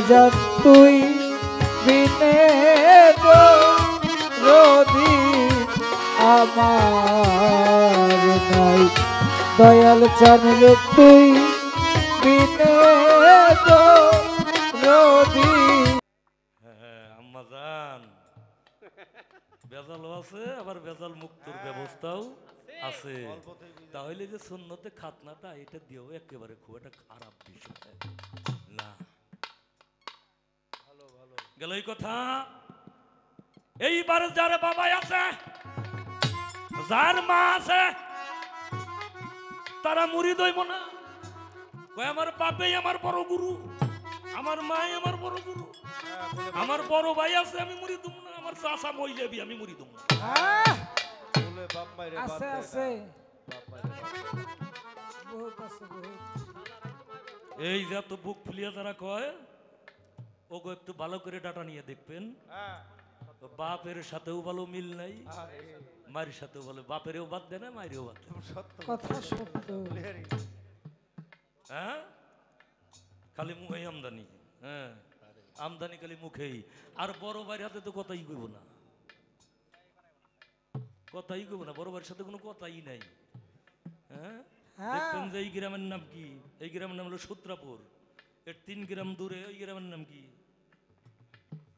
বাজান তুই বিনে রোদি আমার নাই দয়াল চান রে তুই বিনে রোদি। হ্যাঁ আম্মা জান বেজালও আছে আবার বেজাল মুক্তর ব্যবস্থাও আছে। তাহলে যে সুন্নতে খাতনাটা এটা দিয়েও একেবারে খুব একটা খারাপ বিষয় না। গেল এই কথা। এইবার যার বাবা আছে যার মা আছে তারা মুরিদ হইব না। আমার বাপেই আমার বড় গুরু, আমার মাই আমার বড় গুরু, আমার বড় ভাই আছে আমি মুড়ি দুম না, আমার চাচা মইলেবি আমি মুড়ি দুম না। আছে আছে বহুত আছে বহুত। এই যে তো বুক ফুলিয়া যারা কয় ওগো একটু ভালো করে ডাটা নিয়ে দেখবেন। বাপের সাথেও ভালো মিল নাই, মায়ের সাথেও ভালো, বাপেরও বাদ দেয় না মায়েরও বাদ দেয়। কথা সত্য। হ্যাঁ খালি মুখেই আমদানি, হ্যাঁ আমদানি খালি মুখেই। আর বড় ভাইয়ের হাতে তো কথাই কইব না, কথাই কইব না, বড় ভাইয়ের সাথে কোনো কথাই নাই। হ্যাঁ দেখবেন যে এই গ্রামের নাম কি, এই গ্রামের নাম হলো সূত্রাপুর, এর 3 গ্রাম দূরে ওই গ্রামের নাম কি,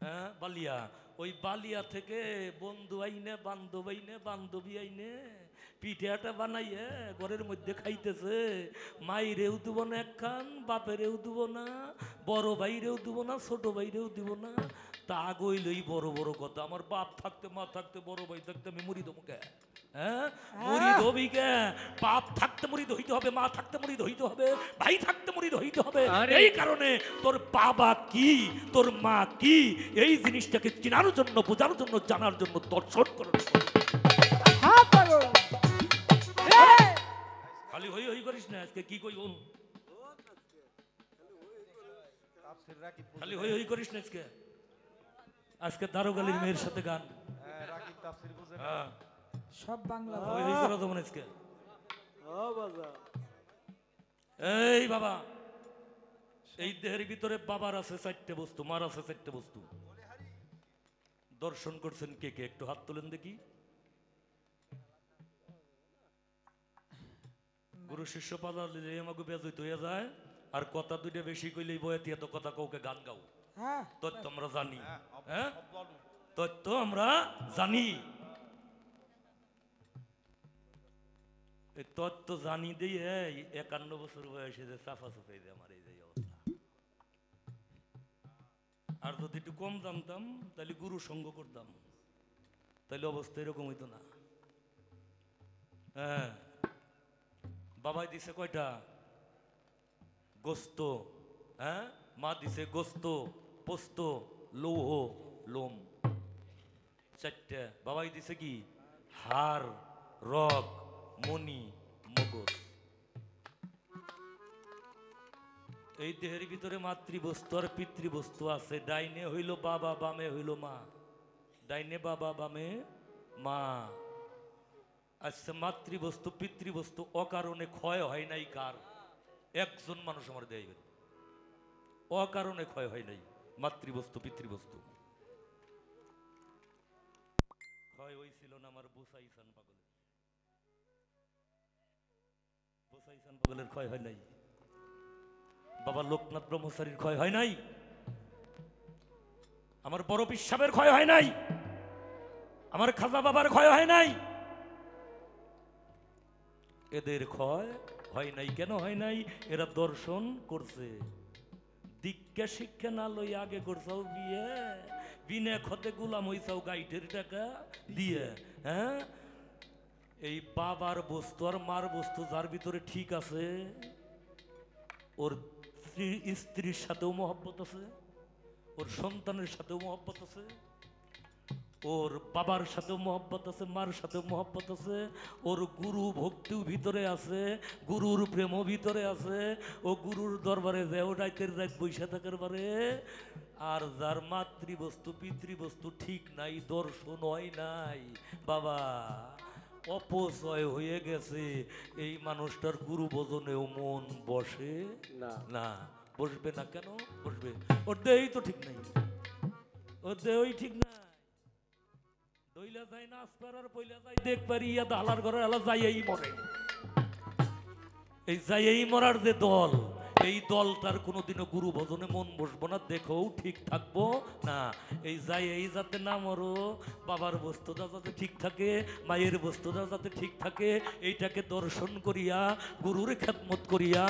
হ্যাঁ বালিয়া। ওই বালিয়া থেকে বন্ধু আইনে বান্ধব আইনে বান্ধবী আইনে পিঠাটা বানাইয়ে ঘরের মধ্যে খাইতেছে। মাইরেও দিব না একখান, বাপেরেও দিব না, বড় ভাইরেও দিব না, ছোট ভাইরেও দিব না। তা গইলই বড় বড় কথা। আমার বাপ থাকতে মা থাকতে বড় ভাই থাকতে আমি মুড়ি দেবো কে? হ্যাঁ মুড়িদ হবি কে? বাপ থাকতে মুড়িদ হইতে হবে, মা থাকতে মুড়িদ হইতে হবে, ভাই থাকতে মুড়িদ হইতে হবে। এই কারণে তোর বাবা কি তোর মা কি এই জিনিসটাকে চেনার জন্য, বোঝার জন্য, জানার জন্য দর্শন করার খালি হই হই করিস না। আজকে কি কই খালি হই হই করিস না। আজকে আজকে দারোগালির মেয়ের সাথে গান সব বাংলা হই হই করা তো মনে আজকে। এই বাবা এই দেহের ভিতরে বাবার আছে 4টে বস্তু, মার আছে 4টে বস্তু। দর্শন করছেন কে কে একটু হাত তোলেন দেখি। গুরু শিষ্য পালালে আমাকে বেজইত হয়ে যায়। আর কথা দুইটা বেশি কইলেই বয়াতি এত কথা কাউকে গান গাও। তথ্য আমরা জানি, হ্যাঁ তথ্য আমরা জানি, এই তথ্য জানি দিয়ে 51 বছর বয়সে যে চাফা চুপাই দিয়ে আমার এই যে অবস্থা। আর যদি একটু কম জানতাম তাহলে গুরু সঙ্গ করতাম, তাহলে অবস্থা এরকম হইতো না। হ্যাঁ বাবাই দিছে কয়টা? গোস্ত, হ্যাঁ মা দিছে গোস্ত, পোস্ত, লৌহ, লোম, 4টে। বাবাই দিছে কি? হাড়, রগ, মণি, মগজ। এই দেহের ভিতরে মাতৃবস্তু আর পিতৃবস্তু আছে। ডাইনে হইল বাবা, বামে হইল মা। ডাইনে বাবা, বামে মা। আচ্ছা মাতৃবস্তু পিতৃবস্তু অকারণে ক্ষয় হয় নাই কার? একজন মানুষ আমার দেখাইবেন অকারণে ক্ষয় হয় নাই। মাতৃবস্তু পিতৃবস্তু ক্ষয় হয়েছিল না আমার বুসাইসান পাগলের। বুসাইসান পাগলের ক্ষয় হয় নাই, বাবা লোকনাথ ব্রহ্মচারীর ক্ষয় হয় নাই, আমার বড় পিসাবের ক্ষয় হয় নাই, আমার খাজা বাবার ক্ষয় হয় নাই। এদের ক্ষয় হয় নাই। কেন হয় নাই? এরা দর্শন করছে। দীক্ষা শিক্ষা না লই আগে করছাও বিয়ে, বিনা খতে গোলাম হইছাও গাইডের টাকা দিয়ে। হ্যাঁ এই বাবার বস্তু আর মার বস্তু যার ভিতরে ঠিক আছে, ওর স্ত্রীর সাথেও মহব্বত আছে, ওর সন্তানের সাথেও মহব্বত আছে, ওর বাবার সাথেও মহব্বত আছে, মার সাথেও মহব্বত আছে, ওর গুরু ভক্তিও ভিতরে আছে, গুরুর প্রেমও ভিতরে আছে। ও গুরুর দরবারে যায়, ও রাতের রাত বৈশা থাকার পারে। আর যার মাতৃবস্তু পিতৃবস্তু ঠিক নাই, দর্শন হয় নাই, বাবা অপচয় হয়ে গেছে, এই মানুষটার গুরু ভজনেও মন বসে না। বসবে না কেন? বসবে। ওর দেহই তো ঠিক নাই, ওর দেহই ঠিক নাই। দইলা যায় না আসপারার পইলা যায় দেখ পারি ইয়া দালার ঘরে আলা যাইই মরে। এই যাইই মরার যে দল, এই দল তার কোনোদিনও গুরু ভজনে মন বসবো না, দেখেও ঠিক থাকবো না। এই যাই এই যাতে না মরো, বাবার বস্তুটা যাতে ঠিক থাকে, মায়ের বস্তুটা যাতে ঠিক থাকে, এইটাকে দর্শন করিয়া গুরুর খেদমত করিয়া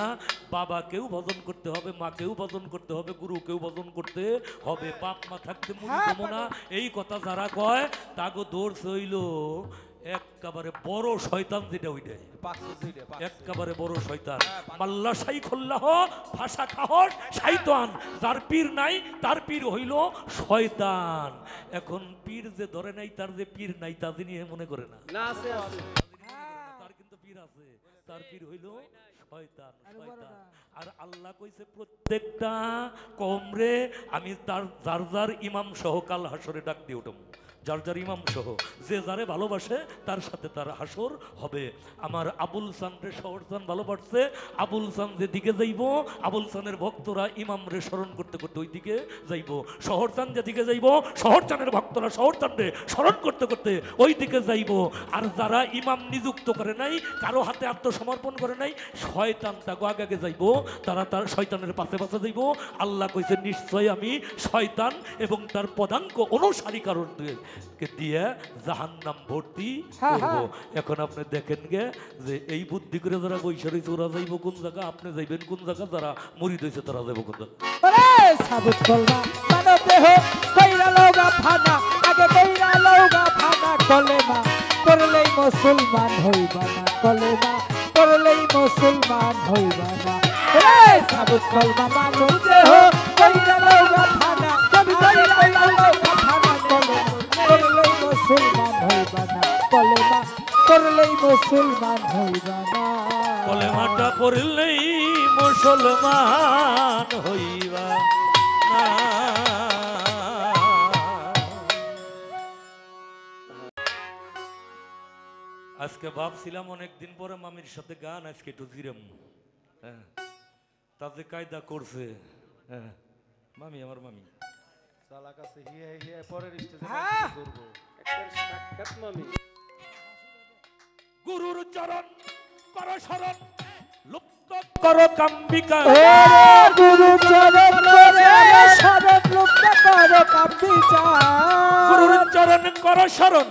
বাবাকেও ভজন করতে হবে, মাকেও ভজন করতে হবে, গুরুকেও ভজন করতে হবে। বাপ মা থাকতে মুড়ি দেবো না, এই কথা যারা কয় তাগো দৌড় হইল একেবারে বড় শয়তান, যেটা ওইটাই একেবারে বড় শয়তান। মাল্লা শাই খোল্লাহ ভাষা খাহস শয়তান, যার পীর নাই তার পীর হইল শয়তান। এখন পীর যে ধরে নাই, তার যে পীর নাই তা নিয়ে মনে করে না, তার কিন্তু পীর আছে, তার পীর হইল শয়তান। শয়তান। আর আল্লাহ কইছে প্রত্যেকটা কমরে আমি তার যার যার ইমাম সহ কাল হাসরে ডাক দিয়ে উঠব, যার যার ইমাম সহ, যে যারে ভালোবাসে তার সাথে তার হাসর হবে। আমার আবুল সানরে শহর চান ভালোবাসছে, আবুল সান যেদিকে যাইব, আবুল সানের ভক্তরা ইমাম রে স্মরণ করতে করতে ওই দিকে যাইব। শহর চান যেদিকে যাইব, শহর চানের ভক্তরা শহর চানরে স্মরণ করতে করতে ওই দিকে যাইব। আর যারা ইমাম নিযুক্ত করে নাই, কারো হাতে আত্মসমর্পণ করে নাই, শয়তান তাকে আগে যাইব, তারা তার শয়তানের পাশে পাশে যাইব। আল্লাহ কইছে নিশ্চয় আমি শয়তান এবং তার পদাঙ্ক অনুসারী কারণ দিয়ে জাহান্নাম ভর্তি করব। এখন আপনি দেখেন গে যে এই বুদ্ধি করে যারা বৈশারী চোরা যাইব কোন জায়গা, আপনি যাইবেন কোন জায়গা, যারা মরিদ হইছে তারা যাইব কোন জায়গা। ওরে সাবুত কলমা মানব দেহ কইরা লওগা ফানা, আগে কইরা লওগা ফানা কলেমা করলেই মুসলমান হইবা না, কলেমা করলেই মুসলমান হইবা না। ওরে সাবুত কলমা মানব দেহ কইরা লওগা ফানা, কইরা লওগা ফানা করলেই মুসলমান হইবা না, কলেমা করলেই মুসলমান হইবা না। কলেমাটা পড়লেই মুসলমান হইবা না। আজকে ভাবছিলাম অনেকদিন পরে মামির সাথে গান, আজকে একটু জিরাম। হ্যাঁ, তাতে কায়দা করছে। হ্যাঁ, মামি আমার মামি গুরুর চরণ কর শরণ লুপ্ত কর কাম্বিকা, গুরু চরণ করে শরণ লুপ্ত কর কাম্বিকা, গুরুর চরণ কর শরণ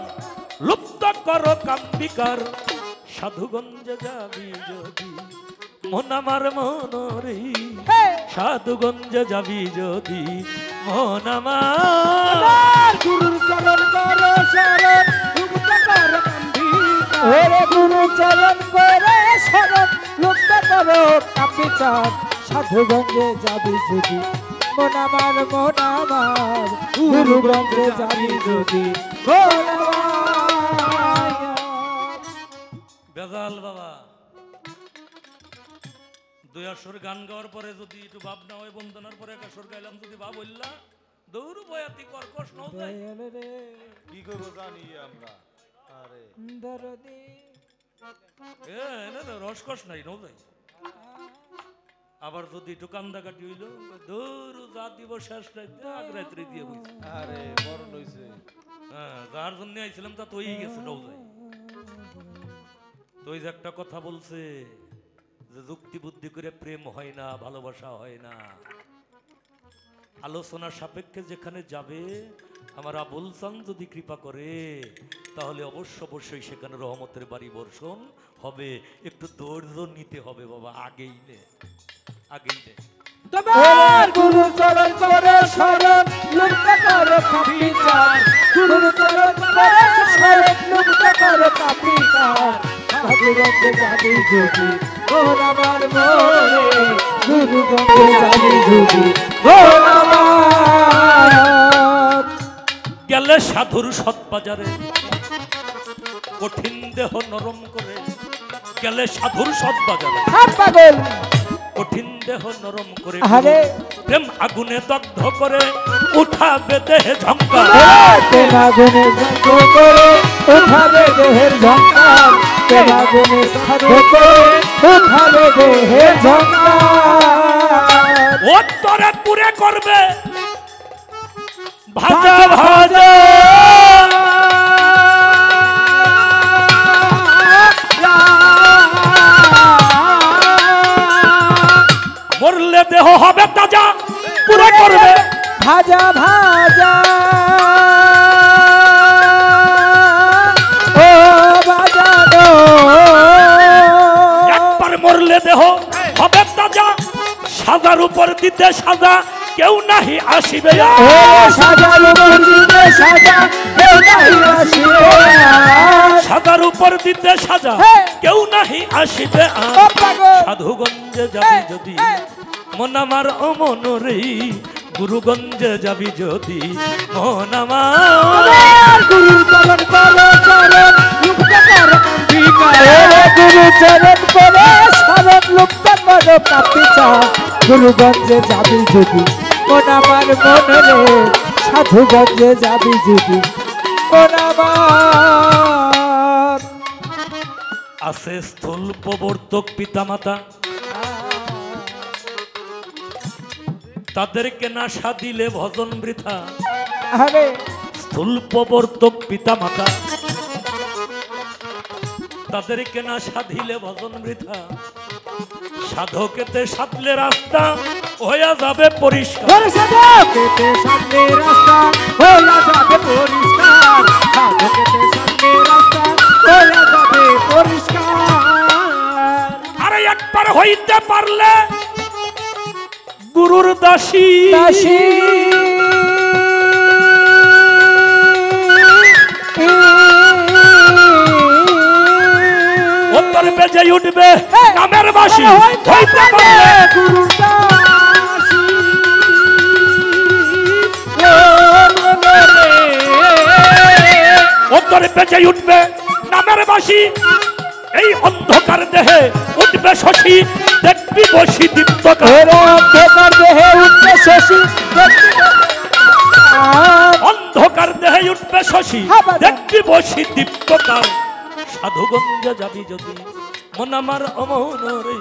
লুপ্ত কর কাম্বিকার। সাধুগঞ্জে যাবি যদি মন আমার মনরে, সাধুগঞ্জে যাবি যদি মন আমার। গুরুর চরণ কর শরণ লুপ্ত কর কাম্বিকা, ওরে গুরু চরণ করে শরণ লুপ্ত কর কাম্বিকা। সাধুগঞ্জে যাবি যদি মন আমার, মন আমার, গুরুগঞ্জে যাবি যদি মন আমার। বেজাল বাবা, দুই আসর গান গাওয়ার পরে যদি একটু ভাব না হয়, বন্দনার পরে এক আসর গাইলাম যদি ভাব হইলা দৌড় বয়াতি কর্কশ নও যাই কি করব জানি আমরা। আরে দরদি এ না না রসকস নাই নও যাই। আবার যদি একটু কান্দাকাটি হইল দৌড় যা দিব শেষ রাইতে আগ রাত্রে দিয়ে বইছে। আরে মরণ হইছে। হ্যাঁ, যার জন্য আইছিলাম তা তৈরি গেছে নও যাই। তো যে একটা কথা বলছে যে যুক্তি বুদ্ধি করে প্রেম হয় না, ভালোবাসা হয় না, আলোচনা সাপেক্ষে যেখানে যাবে আমার আবুল সান যদি কৃপা করে তাহলে অবশ্যই সেখানে রহমতের বাড়ি বর্ষণ হবে। একটু ধৈর্য নিতে হবে বাবা, আগেই নে, আগেই নে। তোমার গুরু চরণ করে শরণ লুপ্ত কর কাম্বিকা, গুরু চরণ করে শরণ লুপ্ত কর কাম্বিকা। সাধুগঞ্জে যাবি যদি মন আমার মনে, গুরুগঞ্জে যাবি যদি মন আমার। গেলে সাধুর সৎ বাজারে কঠিন দেহ নরম করে, গেলে সাধুর সৎ বাজারে পাগল কঠিন দেহ নরম করে, আরে প্রেম আগুনে দগ্ধ করে উঠাবে দেহে ঝঙ্কার। প্রেম আগুনে দগ্ধ করে উঠাবে দেহের ঝঙ্কার, প্রেম আগুনে দগ্ধ করে উঠাবে দেহের ঝঙ্কার। উত্তরে পুরে করবে ভাজা ভাজা মরলে দেহ হবে তাজা পুরে করবে ভাজা ভাজা ও বাজানো একবার মরলে দেহ হবে তাজা সাজার উপর দিতে সাজা কেউ নাহি আসিবে ও সাজার উপর দিতে সাজা কেউ নাহি আসিবে সাজার উপর দিতে সাজা হ্যাঁ। কেউ নাহি আসিবে ও পাগল সাধুগঞ্জে যাবি যদি মন আমার অমন রে গুরুগঞ্জে যাবি যদি মন আমার গুরু চরণ করে চরণ লুপ্ত কর গুরু চরণ করে শরণ লুপ্ত কর কাপিচা গুরুগঞ্জে যাবি যদি মন আমার মন রে সাধুগঞ্জে যাবি যদি মন আমার আছে স্থূল প্রবর্তক পিতামাতা তাদেরকে নাশা দিলে ভজন বৃথা আরে স্থূল প্রবর্তক পিতামাতা তাদেরকে নাশা দিলে ভজন বৃথা সাধকেতে সাধলে রাস্তা হইয়া যাবে পরিষ্কার ওরে সাধকেতে সামনে রাস্তা হইয়া যাবে পরিষ্কার সাধকেতে সামনে রাস্তা হইয়া যাবে পরিষ্কার আরে একবার হইতে পারলে গুরুর দাসী দাসী অন্তর বেজে উঠবে নামের বাসী হইতে পারলে গুরুর দাসী অন্তর বেজে উঠবে নামের বাসী এই অন্ধকার দেহে উঠবে শশী দেখবি বসি দীপ্তকার ওরে অন্ধকার দেহে উঠবে শশী অন্ধকার দেহে উঠবে শশী দেখবি বসি দীপ্তকার সাধুগঞ্জে যাবি যদি মন আমার অমন রে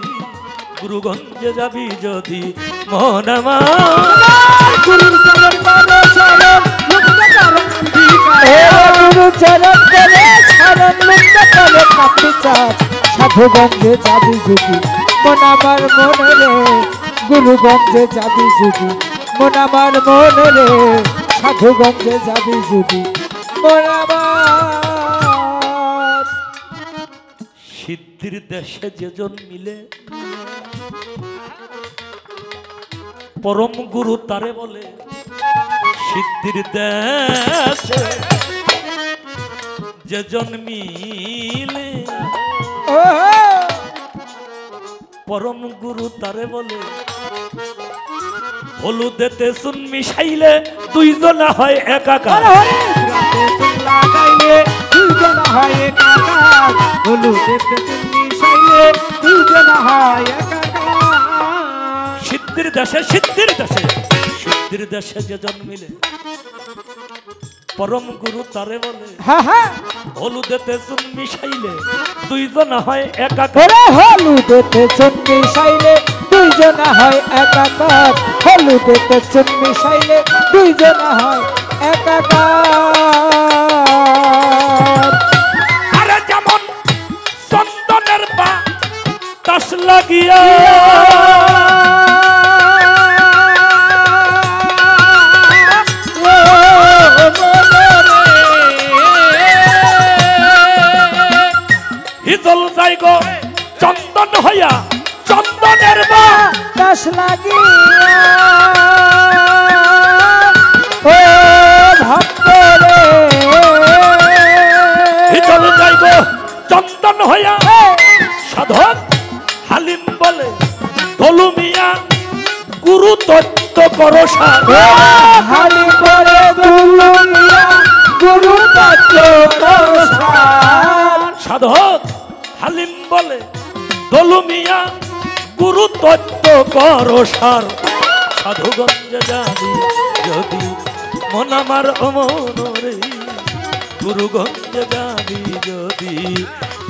গুরুগঞ্জে যাবি যদি মন আমার গুরুর চরণ করে চরণ লুপ্ত কর গুরু চরণ করে চরণ লুপ্ত কর কাপিচা সাধুগঞ্জে যাবি যদি মন আমার মন রে গুরুগঞ্জে যাবি যদি মন আমার মন রে সাধুগঞ্জে যাবি যদি মন আমার সিদ্ধির দেশে যেজন মিলে পরম গুরু তারে বলে সিদ্ধির দেশে যেজন মিলে ও পরম গুরু তারে বলে হলুদেতে চুন মিশাইলে দুইজনা হয় একাকার হরে রাতে চুন লাগাইলে দুইজনা হয় একাকার হলুদেতে চুন মিশাইলে দুইজনা হয় একাকার সিদ্ধির দেশে সিদ্ধির দেশে সিদ্ধির দেশে যে জন্মিলে পরম গুরু তারে বলে হ্যাঁ হ্যাঁ হলুদেতে চুন মিশাইলে দুইজনা হয় একাকার ওরে হলুদেতে চুন মিশাইলে দুইজনা হয় একাকার হলুদেতে চুন মিশাইলে দুইজনা হয় একাকার আরে যেমন চন্দনের পা তাস লাগিয়া হিজল যাই গো চন্দন হইয়া চন্দনের বা তাস লাগিয়া ও ভক্ত রে হিজল যাই গো চন্দন হইয়া সাধক হালিম বলে ধলু মিয়া গুরু তত্ত্ব করো হালি করে দুলুমিয়া গুরু তত্ত্ব সাধক হালিম বলে ধলু মিয়া গুরু তত্ত্ব করো সার সাধুগঞ্জে যাবি যদি মন আমার অমন রে গুরুগঞ্জে যাবি যদি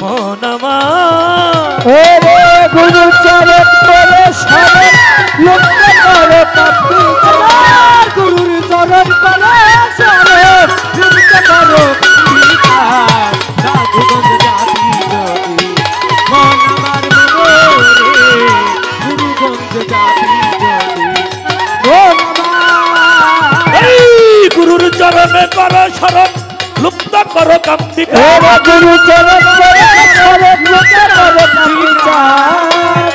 মন আমার ওরে গুরু চরণ করে শরণ লুপ্ত করো কাপি চার গুরুর চরণ করে শরণ লুপ্ত করো কাপি চার সাধুগঞ্জে যাবি যদি মন আমার মনে গুরুগঞ্জে যাবি যদি মন আমার এই গুরুর চরণে করো শরণ লুপ্ত করো কাম্বিকা ওরে গুরু চরণ করে শরণ লুপ্ত করো কাপি চার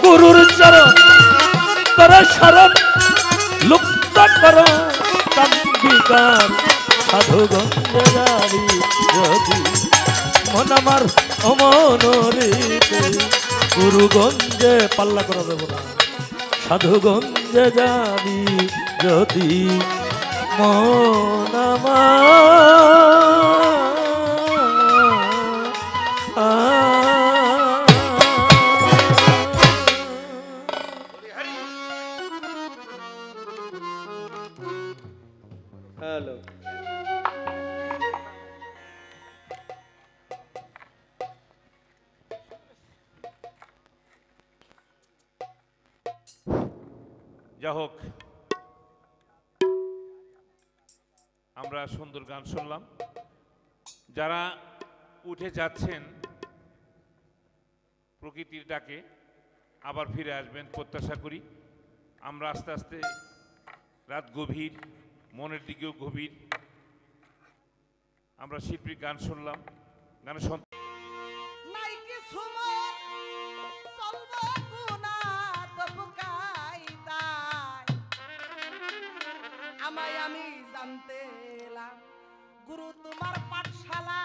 গুরুর চরণ করো শরণ লুপ্ত করো কাম্বিকার সাধুগঞ্জে যাবি যদি মন আমার অমনরিতে গুরুগঞ্জে পাল্লা করা দেব না সাধুগঞ্জে যাবি যদি মন হ্যালো যা হোক আমরা সুন্দর গান শুনলাম যারা উঠে যাচ্ছেন প্রকৃতির ডাকে আবার ফিরে আসবেন প্রত্যাশা করি আমরা আস্তে আস্তে রাত গভীর মনের দিকেও গভীর আমরা শিল্পীর গান শুনলাম গানের নাইকি সুমন চলব গুনা দবকাইদায় আমায় আমি জানতে এলাম গুরু তোমার পাঠশালা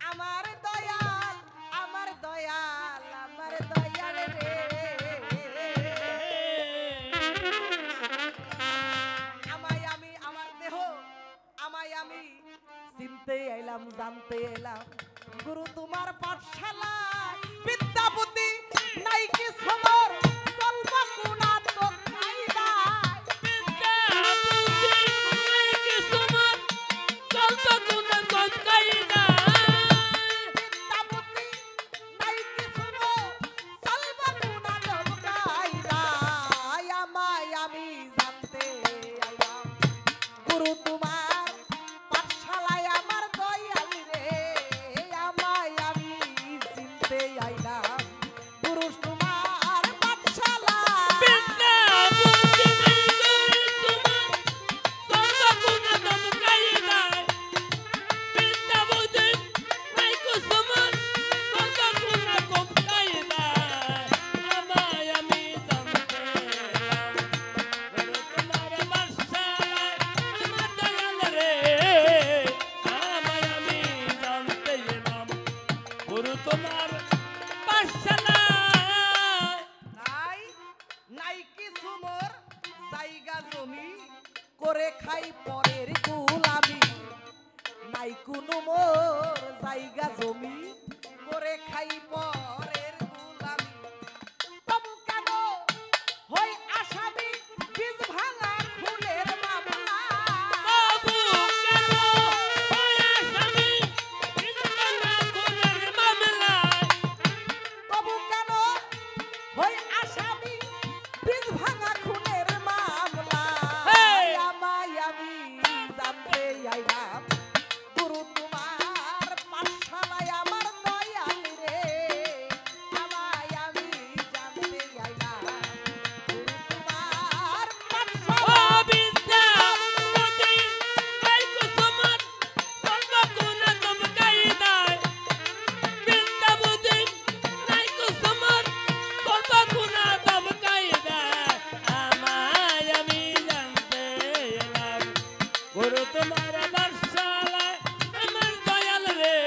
আমার দয়াল আমার দয়াল আমার দয়াল রে আমায় আমি আমার দেহ আমায় আমি চিনতে এলাম জানতে এলাম গুরু তোমার পাঠশালা বিদ্যাপতি নাইকি সমর চলব গুনা তো কায়দায় বিদ্যাপতি নাইকি সমর চলব গুনা তো কায়দায় বিদ্যাপতি নাইকি সমর চলব গুনা তো কায়দায় আমায় আমি জানতে এলাম গুরু তোমার পাঠশালায় আমার দয়াল রে আমায় আমি চিনতে আইলাম গুরু তোমার পাঠশালা বিদ্যাপতি নাইকি সমর চলব গুনা তো কায়দায় বিদ্যাপতি নাইকি সমর চলব গুনা তো কায়দায় আমায় আমি জানতে এলাম গুরু তোমার পাঠশালায় আমার দয়াল রে আমায় আমি জানতে এলাম গুরু তোমার পাঠশালায় নাই নাইকি সুমর জায়গা জমি করে খাই পরের গোলামি নাই কোনো মোর জায়গা জমি করে খাই পরের গোলামি তবু কেন হই আসামি বীজ ভাঙা ফুলের মামলা বাবু কেন ওই আসামি বিন্দনা খুনের মামলায় তবু কেন হই আসামি বীজ ভাঙা খুনের মামলা হেই! আমায় আমি জানতে আইলাম গুরু তোমার পাঠশালায় আমার দয়াল রে আমায় আমি জানতে আইলাম গুরু তোমার ও পাঠশালা বিদ্যাপতি নাইকি সমর চলব গুনা তো কায়দায় বিদ্যাপতি নাইকি সমর চলব গুনা তো কায়দায় আমায় আমি জানতে এলাম গুরু তোমার পাঠশালায় আমার দয়াল রে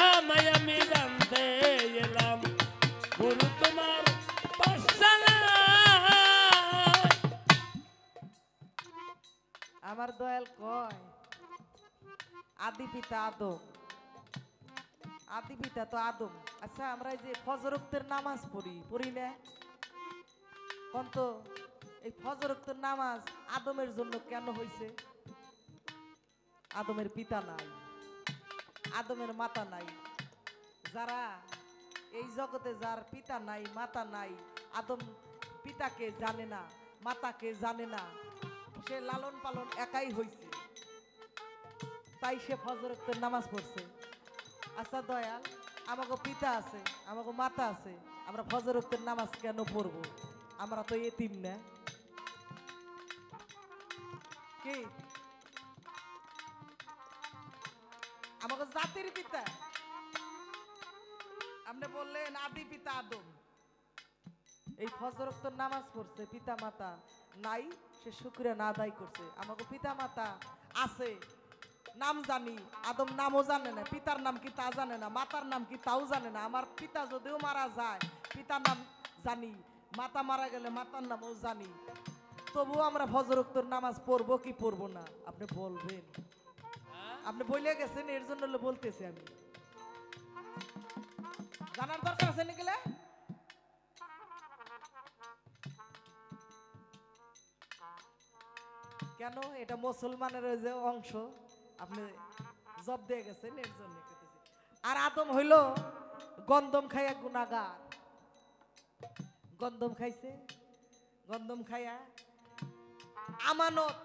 আমায় আমি জানতে এলাম গুরু তোমার পাঠশালায় আমার দয়াল কয় আদি পিতা আদম আদি পিতা তো আদম আচ্ছা আমরা এই যে ফজর ওয়াক্তের নামাজ পড়ি না কোন তো এই ফজর ওয়াক্তের নামাজ আদমের জন্য কেন হইছে আদমের পিতা নাই, আদমের মাতা নাই। যারা এই জগতে যার পিতা নাই মাতা নাই, আদম পিতাকে জানে না মাতাকে জানে না, সে লালন পালন একাই হইছে, তাই সে ফজর ওয়াক্তের নামাজ পড়ছে। আচ্ছা দয়াল, আমাকে পিতা আছে আমাকে মাতা আছে, আমরা ফজর ওয়াক্তের নামাজ কেন পড়বো? আমরা তো এতিম না কি? আমাকে জাতির পিতা আপনি বললেন আদি পিতা আদম, এই ফজর ওয়াক্তের নামাজ পড়ছে, পিতা মাতা নাই, সে শুকরিয়া না আদায় করছে। আমাকে পিতা মাতা আছে, নাম জানি, আদম নামও জানে না, পিতার নাম কি তা জানে না, মাতার নাম কি তাও জানে না। আমার পিতা যদিও মারা যায়, পিতার নাম জানি, মাতা মারা গেলে মাতার নামও জানি, তবুও আমরা ফজর ওয়াক্তের নামাজ পড়বো কি পড়বো না আপনি বলবেন? আপনি বলে গেছেন, এর জন্য বলতেছি আমি। জানার দরকার আছে নাকি? কেন? এটা মুসলমানের যে অংশ, আপনি জব দিয়ে গেছেন, এর জন্য কেটেছি। আর আদম হইল গন্ধম খাইয়া গুনাহগার, গন্ধম খাইছে, গন্ধম খাইয়া আমানত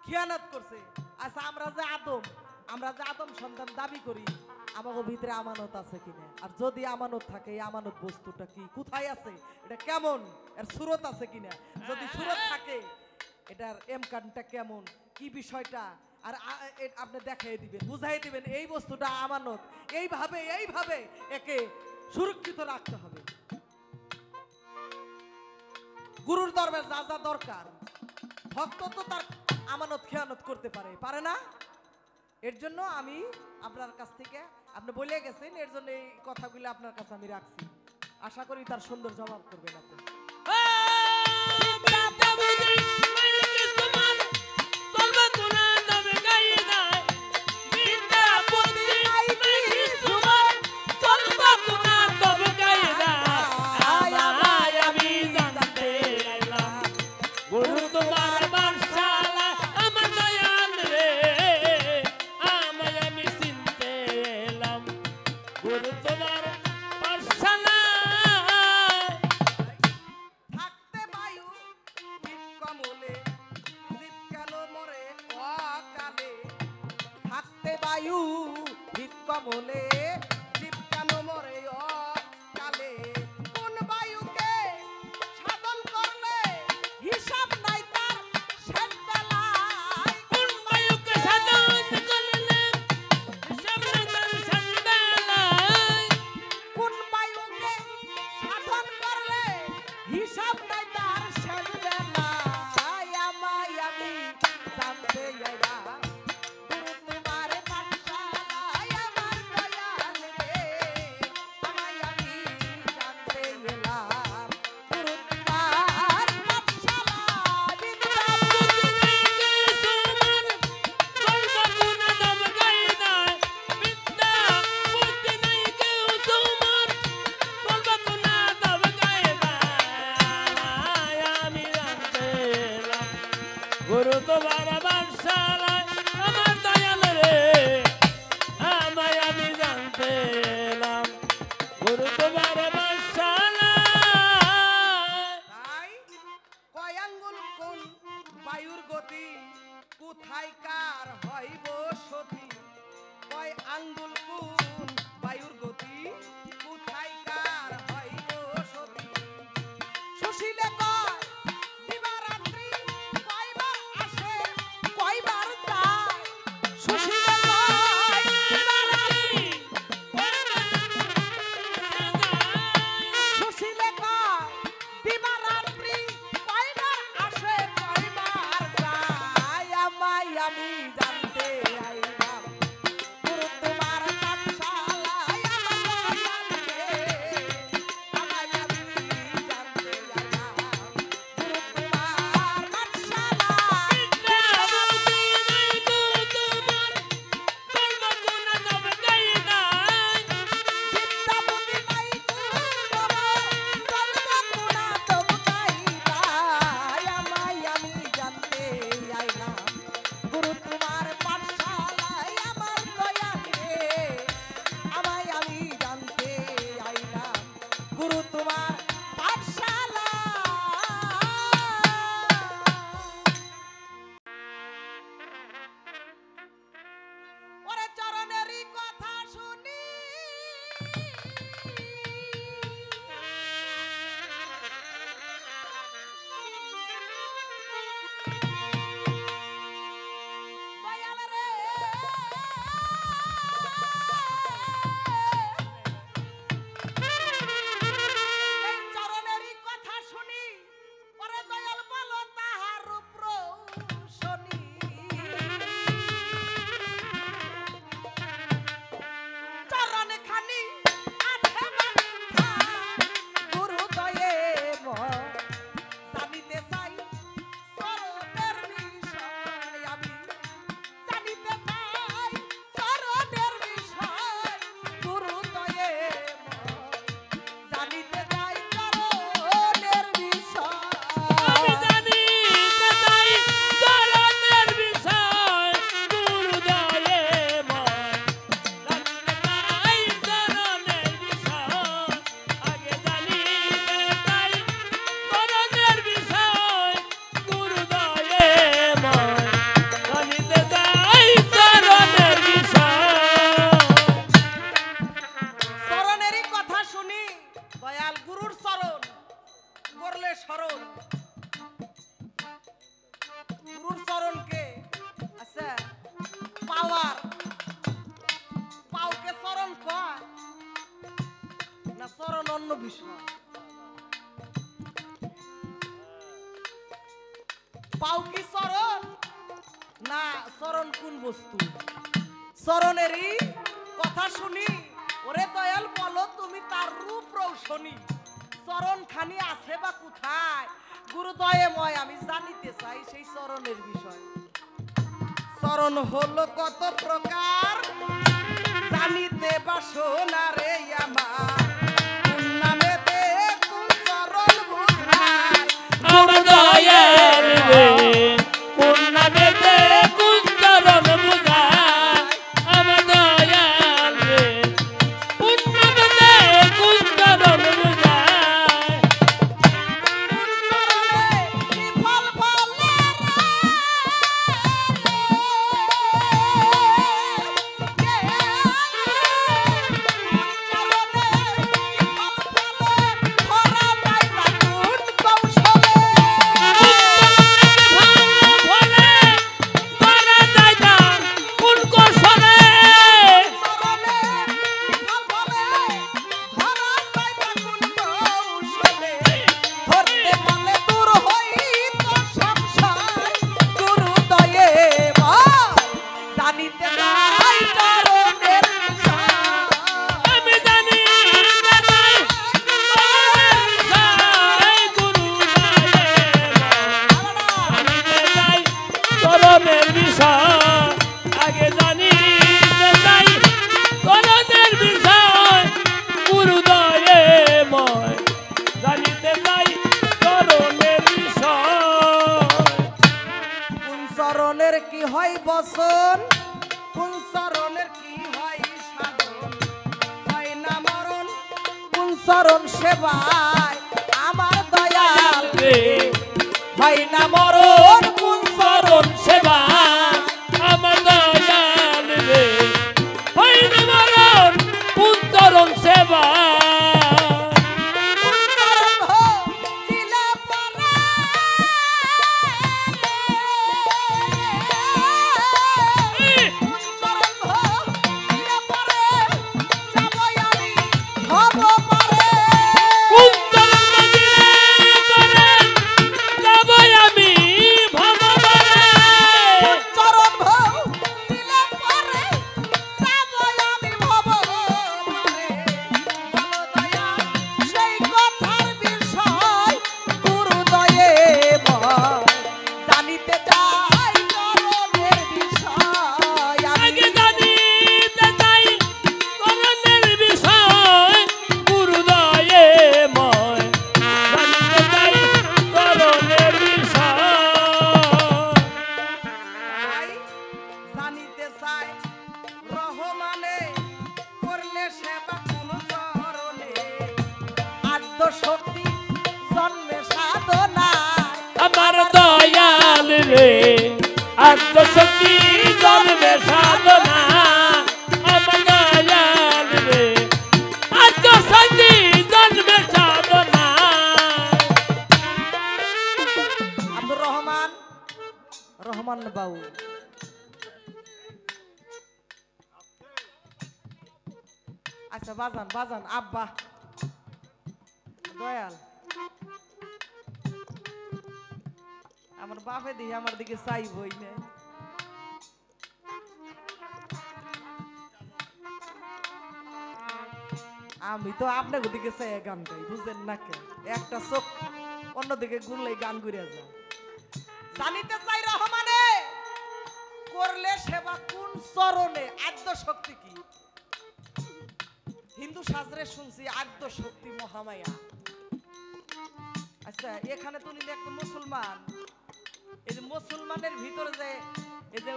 খিয়ানত করছে। আচ্ছা আমরা যে আদম সন্তান দাবি করি, আমাদের ভিতরে আমানত আছে কিনা? আর যদি আমানত থাকে, এই আমানত বস্তুটা কি, কোথায় আছে, এটা কেমন, এর সুরত আছে কিনা? যদি সুরত থাকে, এটার এমকানটা কেমন, কি বিষয়টা, আর আপনি দেখাই দিবেন, বুঝাই দিবেন এই বস্তুটা আমানত, এইভাবে একে সুরক্ষিত রাখতে হবে। গুরুর দরবার যা যা দরকার, ভক্ত তো তার আমানত খেয়ানত করতে পারে না? এর জন্য আমি আপনার কাছ থেকে, আপনি বলে গেছেন, এর জন্য এই কথাগুলো আপনার কাছে আমি রাখছি। আশা করি তার সুন্দর জবাব করবেন আপনি। কমলে জীব কেন মরে অকালে, কোন বায়ুকে সাধন করলে হিসাব নাই তার শেষ বেলায়, কোন বায়ুকে সাধন করলে হিসাব নাই তার শেষ বেলায়, কোন বায়ুকে সাধন করলে হিসাব নাই তার শেষ বেলায়। আমায় আমি জানতে এলাম গুরু তোমার পাঠশালায়, আমার দয়াল রে, আমায় আমি জানতে এলাম গুরু তোমার পাঠশালায়। গুরু তোমার পাঠশালায়, আমার দয়াল রে, আমায় আমি জানতে এলাম গুরু তোমার পাঠশালায়। তাই কয় আঙ্গুল কোন বায়ুর গতি, কোথায় কার হইব সতী, কয় আঙ্গুল কোন বায়ুর গতি, কোথায় কার হইব সতী, সুশীলে কয় দিবারাত্রি, কয়বার আসে কয়বার যায়, সুশীলে কয় দিবারাত্রি, সুশীলে কয় দিবারাত্রি, কয়বার আসে কয়বার যায়। আমায় আমি জানতে আইলাম গুরু তোমার পাঠশালায়, অন্য বিষয়। পাও কি চরণ না চরণ কোন বস্তু? চরণেরই কথা শুনি ওরে দয়াল বলো তুমি তার রূপ রৌশনী চরণ খানি আছে বা কোথায় গুরুদয়ময় আমি জানিতে চাই সেই চরণের বিষয়। চরণ হলো কত প্রকার জানিতে বাসনা রে আমার কোন নামে দে কোন চরণ বুঝায় আমার দয়াল রে কোন নামে দে কোন চরণ বুঝায় আমার দয়াল রে কোন নামে দে কোন চরণ বুঝায় কোন চরণে কি ফল ফলে মারা যায় না কোন কৌশলে আমি জানি জানাই গুরু যাই চরণের বিষয় আগে জানি যাই চরণের বিষয় গুরুদয়ে ময় জানিতে যাই চরণের বিষয় কোন চরণের কি হয় বসন কোন চরণের কি হয় সাধন হয় না মরণ কোন চরণ সেবায় আমার দয়াল রে হয় না মরণ কোন চরণ সেবা আমার দয়াল রে হয় না মরণ কোন চরণ সেবা কোন চরণ দিলে পরে কোন চরণ দিলে পরে যাবই আমি হব পারে কোন চরণ দিলে পরে যাব আমি ভগবানে চরণ দিলে পরে যাবই আমি হব পারে বলো দয়া সেই কথার বিষয় গুরুদয়ে ময় জানিতে চাই চরণের বিষয় আমি আগে জানিতে চাই চরণের বিষয় গুরুদয়ে ময় জানিতে চাই চরণের বিষয় তাই জানিতে চাই রহমানে করলে সেবা কোন চরণে আদ্য শক্তি জন্মে সাধনায় আমার দয়াল রে আত্মশক্তি জন্মে সাধনা আমার দয়াল রে আত্মশক্তি জন্মে সাধনা আব্দুর রহমান রহমান বাবু আচ্ছা বাজান বাজান আব্বা দয়াল আমার বাপে দিয়ে আমার দিকে চাইবই না আমি তো আপনার দিকে চাই গান গাই বুঝেন না কেন একটা চোখ অন্যদিকে ঘুরলেই গান ঘুরে যায় জানিতে চাই রহমানে করলে সেবা কোন চরণে আদ্য শক্তি কি হিন্দু শাস্ত্রে শুনছি আদ্য শক্তি মহামায়া আচ্ছা এখানে তো নিলে একটা মুসলমান এই যে মুসলমানের ভিতরে যে এই যে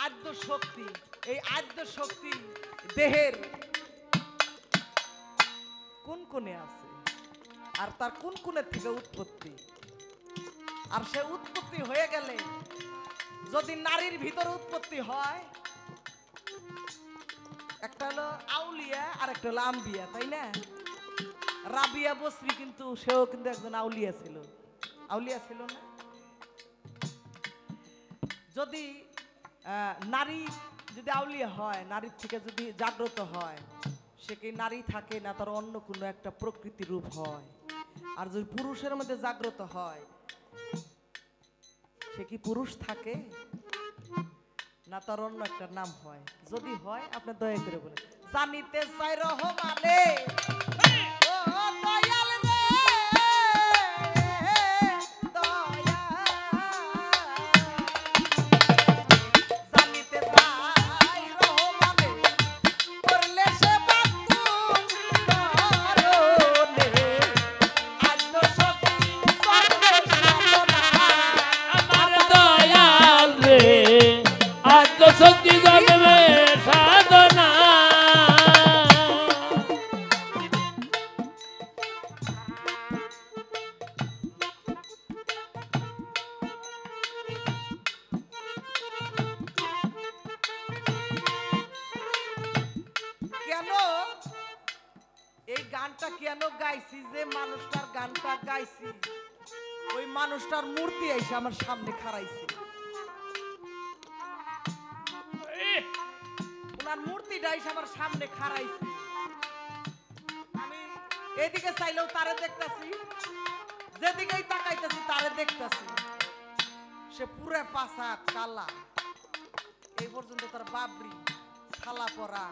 আদ্য শক্তি এই আদ্য শক্তি দেহের কোন কোণে আছে আর তার কোন কোণের থেকে উৎপত্তি আর সে উৎপত্তি হয়ে গেলে যদি নারীর ভিতরে উৎপত্তি হয় একটা হলো আউলিয়া আর একটা হলো আম্বিয়া তাই না রাবিয়া বসরি কিন্তু সেও কিন্তু একজন আউলিয়া ছিল না যদি নারী যদি আউলিয়া হয় নারীর থেকে যদি জাগ্রত হয় সে কি নারী থাকে না তার অন্য কোনো একটা প্রকৃতি রূপ হয়? আর যদি পুরুষের মধ্যে জাগ্রত হয় সে কি পুরুষ থাকে না তার অন্য একটা নাম হয়? যদি হয় আপনি দয়া করে বলেন। জানিতে চাই রহমানে ও দয়াল রে, দয়াল। জানিতে চাই রহমানে করলে সে বাতু কারণে আজ তো সখী সাধনা আমার দয়াল রে আত্মশক্তি জন্মে সাধনা। কেন এই গানটা কেন গাইছি? যে মানুষটার গানটা গাইছি ওই মানুষটার মূর্তি এসে আমার সামনে খাড়াইছে। ওনার মূর্তিটা এসে আমার সামনে খাড়াইছে। আমি এদিকে চাইলেও তারে দেখতাছি, যেদিকেই তাকাইতেছি তারে দেখতাছি। সে পুরো পাশা কালা, এই পর্যন্ত তার বাবরি ছালা পরা,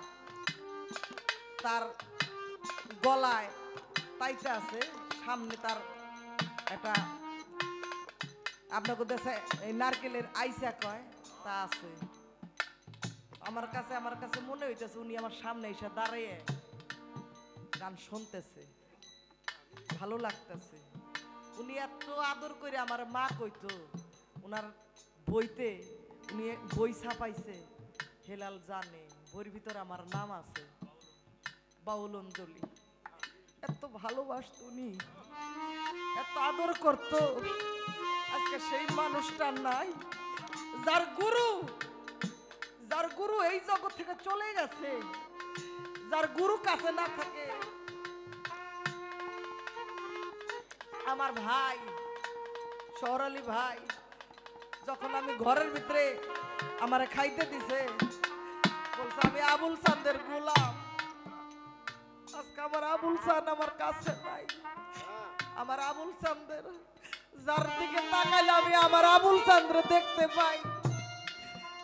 তার গলায় তাইতে আছে, সামনে তার একটা আপনাকে দেশে এই নারকেলের আইসা কয় তা আছে। আমার কাছে মনে হইতেছে উনি আমার সামনে এসে দাঁড়িয়ে গান শুনতেছে, ভালো লাগতেছে। উনি এত আদর করে আমার মা কইতো, ওনার বইতে উনি বই ছাপাইছে হেলাল জানে, বইয়ের ভিতরে আমার নাম আছে বাউল অঞ্জলি। এত ভালোবাসত উনি, এত আদর করত। আজকে সেই মানুষটা নাই, যার গুরু এই জগৎ থেকে চলে গেছে। যার গুরু কাছে না থাকে, আমার ভাই শহর আলী ভাই যখন আমি ঘরের ভিতরে আমারে খাইতে দিছে, বলছে আমি আবুল চাঁদের গোলাম। আজকে আমার আবুল চাঁদ আমার কাছে নাই। আমার আবুল চাঁদের যার দিকে তাকাইলে আমি আমার আবুল চাঁদরে দেখতে পাই,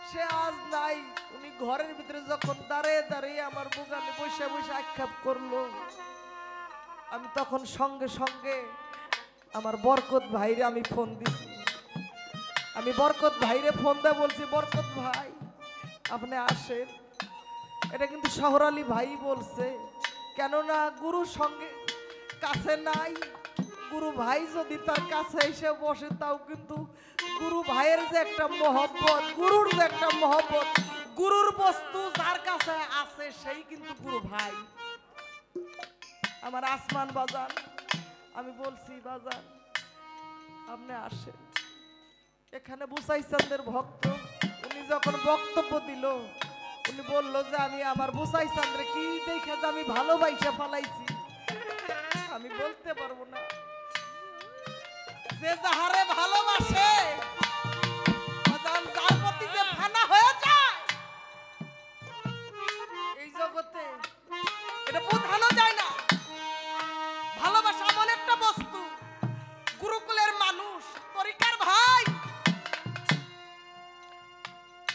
সে আজ নাই। উনি ঘরের ভিতরে যখন দাঁড়িয়ে দাঁড়িয়ে আমার বুগালে বসে বসে আক্ষেপ করলো, আমি তখন সঙ্গে সঙ্গে আমার বরকত ভাইরে আমি ফোন দিছি। আমি বরকত ভাইরে ফোন দিয়ে বলছি, বরকত ভাই আপনি আসেন। এটা কিন্তু শহর আলী ভাই বলছে, কেননা গুরুর সঙ্গে কাছে নাই। গুরু ভাই যদি তার কাছে এসে বসে, তাও কিন্তু গুরু ভাইয়ের যে একটা মহব্বত, গুরুর যে একটা মহব্বত, গুরুর বস্তু যার কাছে আছে সেই কিন্তু গুরু ভাই। আমার আসমান বাজান, আমি বলছি বাজান আপনি আসেন। এখানে বুসাই চাঁদের ভক্ত, উনি যখন বক্তব্য দিল, উনি বলল যে আমি আমার বুসাই চাঁদরে কি দেখে যে আমি ভালোবাসা ফেলাইছি আমি বলতে পারবো না। যে যাহারে ভালোবাসে যার প্রতি যে ফানা হয়ে যায় এই জগতে, এটা বোঝানো যায় না। ভালোবাসা এমন একটা বস্তু, গুরুকুলের মানুষ, তরিকার ভাই,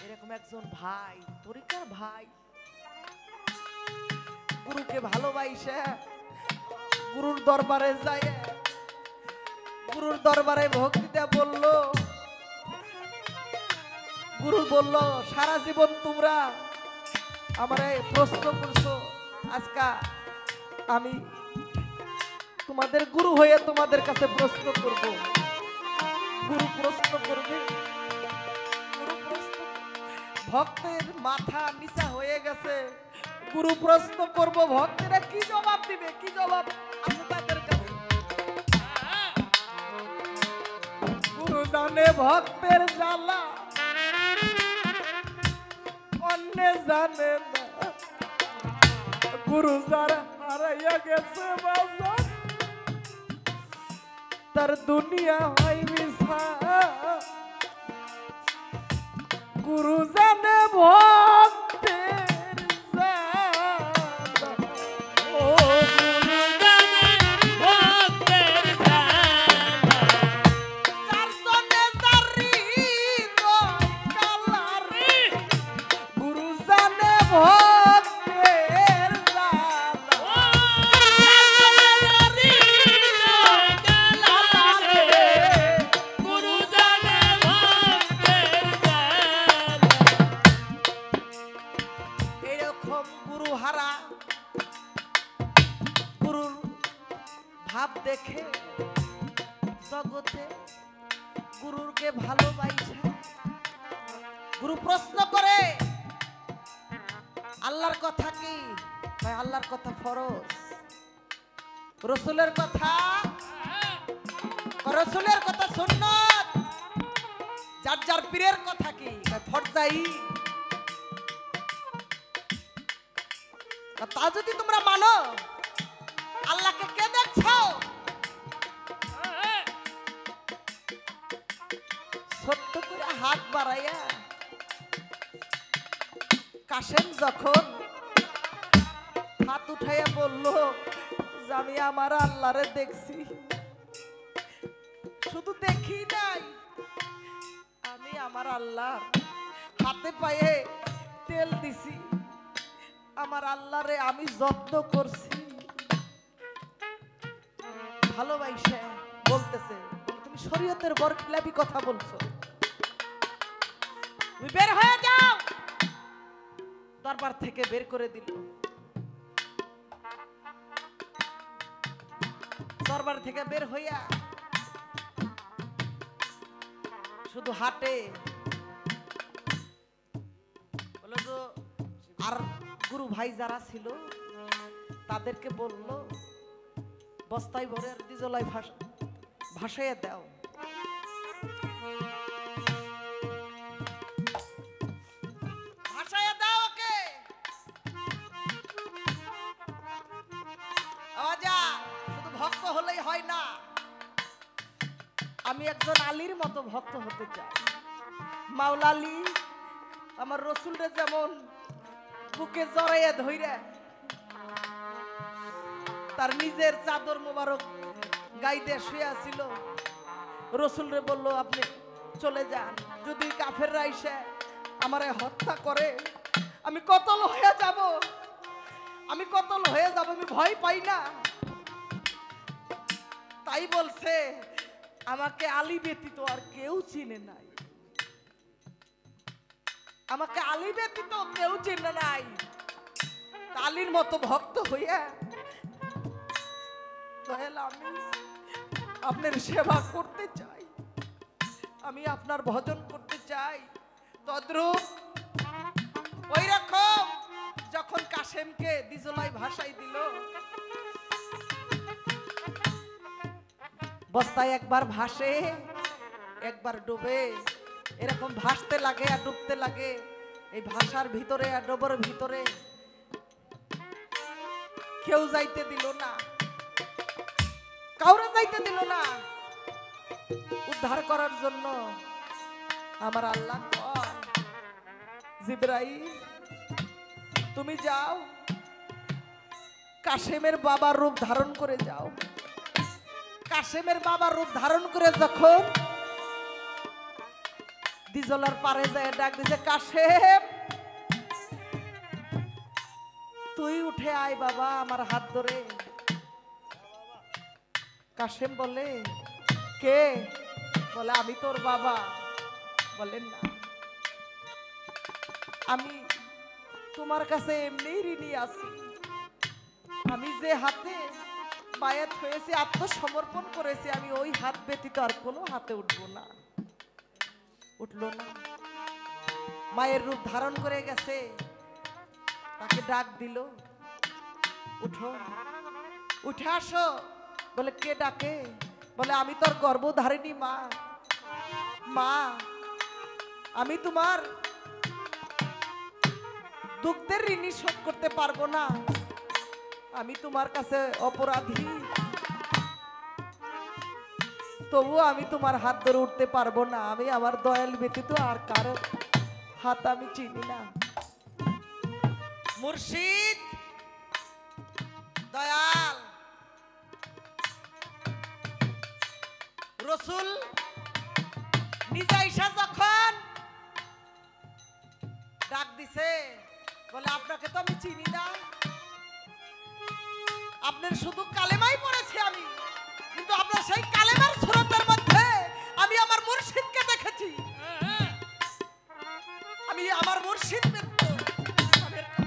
এরকম একজন ভাই, তরিকার ভাই গুরুকে ভালোবাসে গুরুর দরবারে যায়, গুরুর দরবারে ভক্তি দেয়া বলল। গুরু বলল সারা জীবন তোমরা আমারে প্রশ্ন করছো, আজকা আমি তোমাদের গুরু হয়ে তোমাদের কাছে প্রশ্ন করব। গুরু প্রশ্ন করবে, গুরু প্রশ্ন, ভক্তের মাথা নিচা হয়ে গেছে। গুরু প্রশ্ন করব, ভক্তেরা কি জবাব দিবে? কি জবাব আছে তাদের কাছে? গুরু জানে ভক্তের জ্বালা, অন্য জানে না। গুরু যারা হারাইয়া গেছে বাজার, তার দুনিয়া হয় মিছা। গুরু জানে ভক্তের জ্বালা, গুরু হারা, গুরুর ভাব দেখে জগতে গুরুকে ভালোবাসে। গুরু প্রশ্ন করে আল্লাহর কথা কি? ভাই আল্লাহর কথা ফরজ, রসুলের কথা সুন্নাত, যার যার পীরের কথা কি? ফরজাই। তা যদি তোমরা মানো, আল্লাহকে কে দেখছো? ছোট্ট করে হাত বাড়াইয়া কাশেম যখন হাত উঠাইয়া বলল যে আমি আমার আল্লাহরে দেখছি, শুধু দেখি নাই, আমি আমার আল্লাহ হাতে পায়ে তেল দিছি, আমার আল্লাহরে আমি যত্ন করছি। ভালোবাসে বলতেছে, তুমি শরীয়তের বরখিলাপি কথা বলছো, তুমি বের হয়ে যাও। দরবার থেকে বের করে দিল। দরবার থেকে বের হইয়া শুধু হাটে বলে তো, আর গুরু ভাই যারা ছিল তাদেরকে বলল বস্তায় ভরে আর ডিজলাই ভাসাইয়া দাও। ভাসাইয়া দাও ওকে। আওয়াজা, শুধু ভক্ত হলেই হয় না, আমি একজন আলীর মতো ভক্ত হতে চাই। মাওলা আলী আমার রসুলরে যেমন বুকে জড়াইয়া ধইরা তার নিজের চাদর মোবারক গাইতে শুয়ে ছিল, রসুলরে বলল আপনি চলে যান, যদি কাফেররা এসে আমারে হত্যা করে আমি কতল হয়ে যাব, আমি কতল হয়ে যাব, আমি ভয় পাই না। তাই বলছে আমাকে আলী ব্যতীত আর কেউ চিনে নাই, আমাকে আলী ব্যতীত কেউ চিনে নাই। আলীর মতো ভক্ত হইয়া আমি আপনার সেবা করতে চাই, আমি আপনার ভজন করতে চাই। তদ্রূপ ওই রকম যখন কাশেমকে দিজলাই ভাষাই দিল, বস্তায় একবার ভাসে একবার ডুবে, এরকম ভাসতে লাগে আর ডুবতে লাগে। এই ভাষার ভিতরে আর ডোবর ভিতরে কেউ যাইতে দিল না, কাউরে যাইতে দিল না। উদ্ধার করার জন্য আমার আল্লাহ কয়, জিবরাইল তুমি যাও, কাশেমের বাবার রূপ ধারণ করে যাও। কাশেমের বাবার রূপ ধারণ করে যখন দিজলার পারে যায় ডাক দিছে, কাশেম তুই উঠে আয় বাবা আমার হাত ধরে। কাশেম বলে কে? বলে আমি তোর বাবা। বলেন না, আমি তোমার কাছে এমনি ঋণী আছি, আমি যে হাতে বায়াত হয়েছে, আত্মসমর্পণ করেছি, আমি ওই হাত ব্যতীত আর কোনো হাতে উঠবো না। উঠলো না, মায়ের রূপ ধারণ করে গেছে, তাকে ডাক দিল, উঠো, উঠে আসো। বলে কে ডাকে? বলে আমি তোর গর্ভধারিণী মা। মা আমি তোমার দুঃখের ঋণী শোধ করতে পারবো না, আমি তোমার কাছে অপরাধী, তবুও আমি তোমার হাত ধরে উঠতে পারবো না, আমি আমার দয়াল ব্যতীত আর কারো হাত আমি চিনি না। মুর্শিদ দয়াল রসুল নিজে আইসা যখন ডাক দিছে, বলে আপনাকে তো আমি চিনি না, আপনার শুধু কালেমাই পড়েছি আমি, কিন্তু আপনার সেই কালেমার সুরতের মধ্যে আমি আমার মুর্শিদকে দেখেছি। আমি আমার মুর্শিদ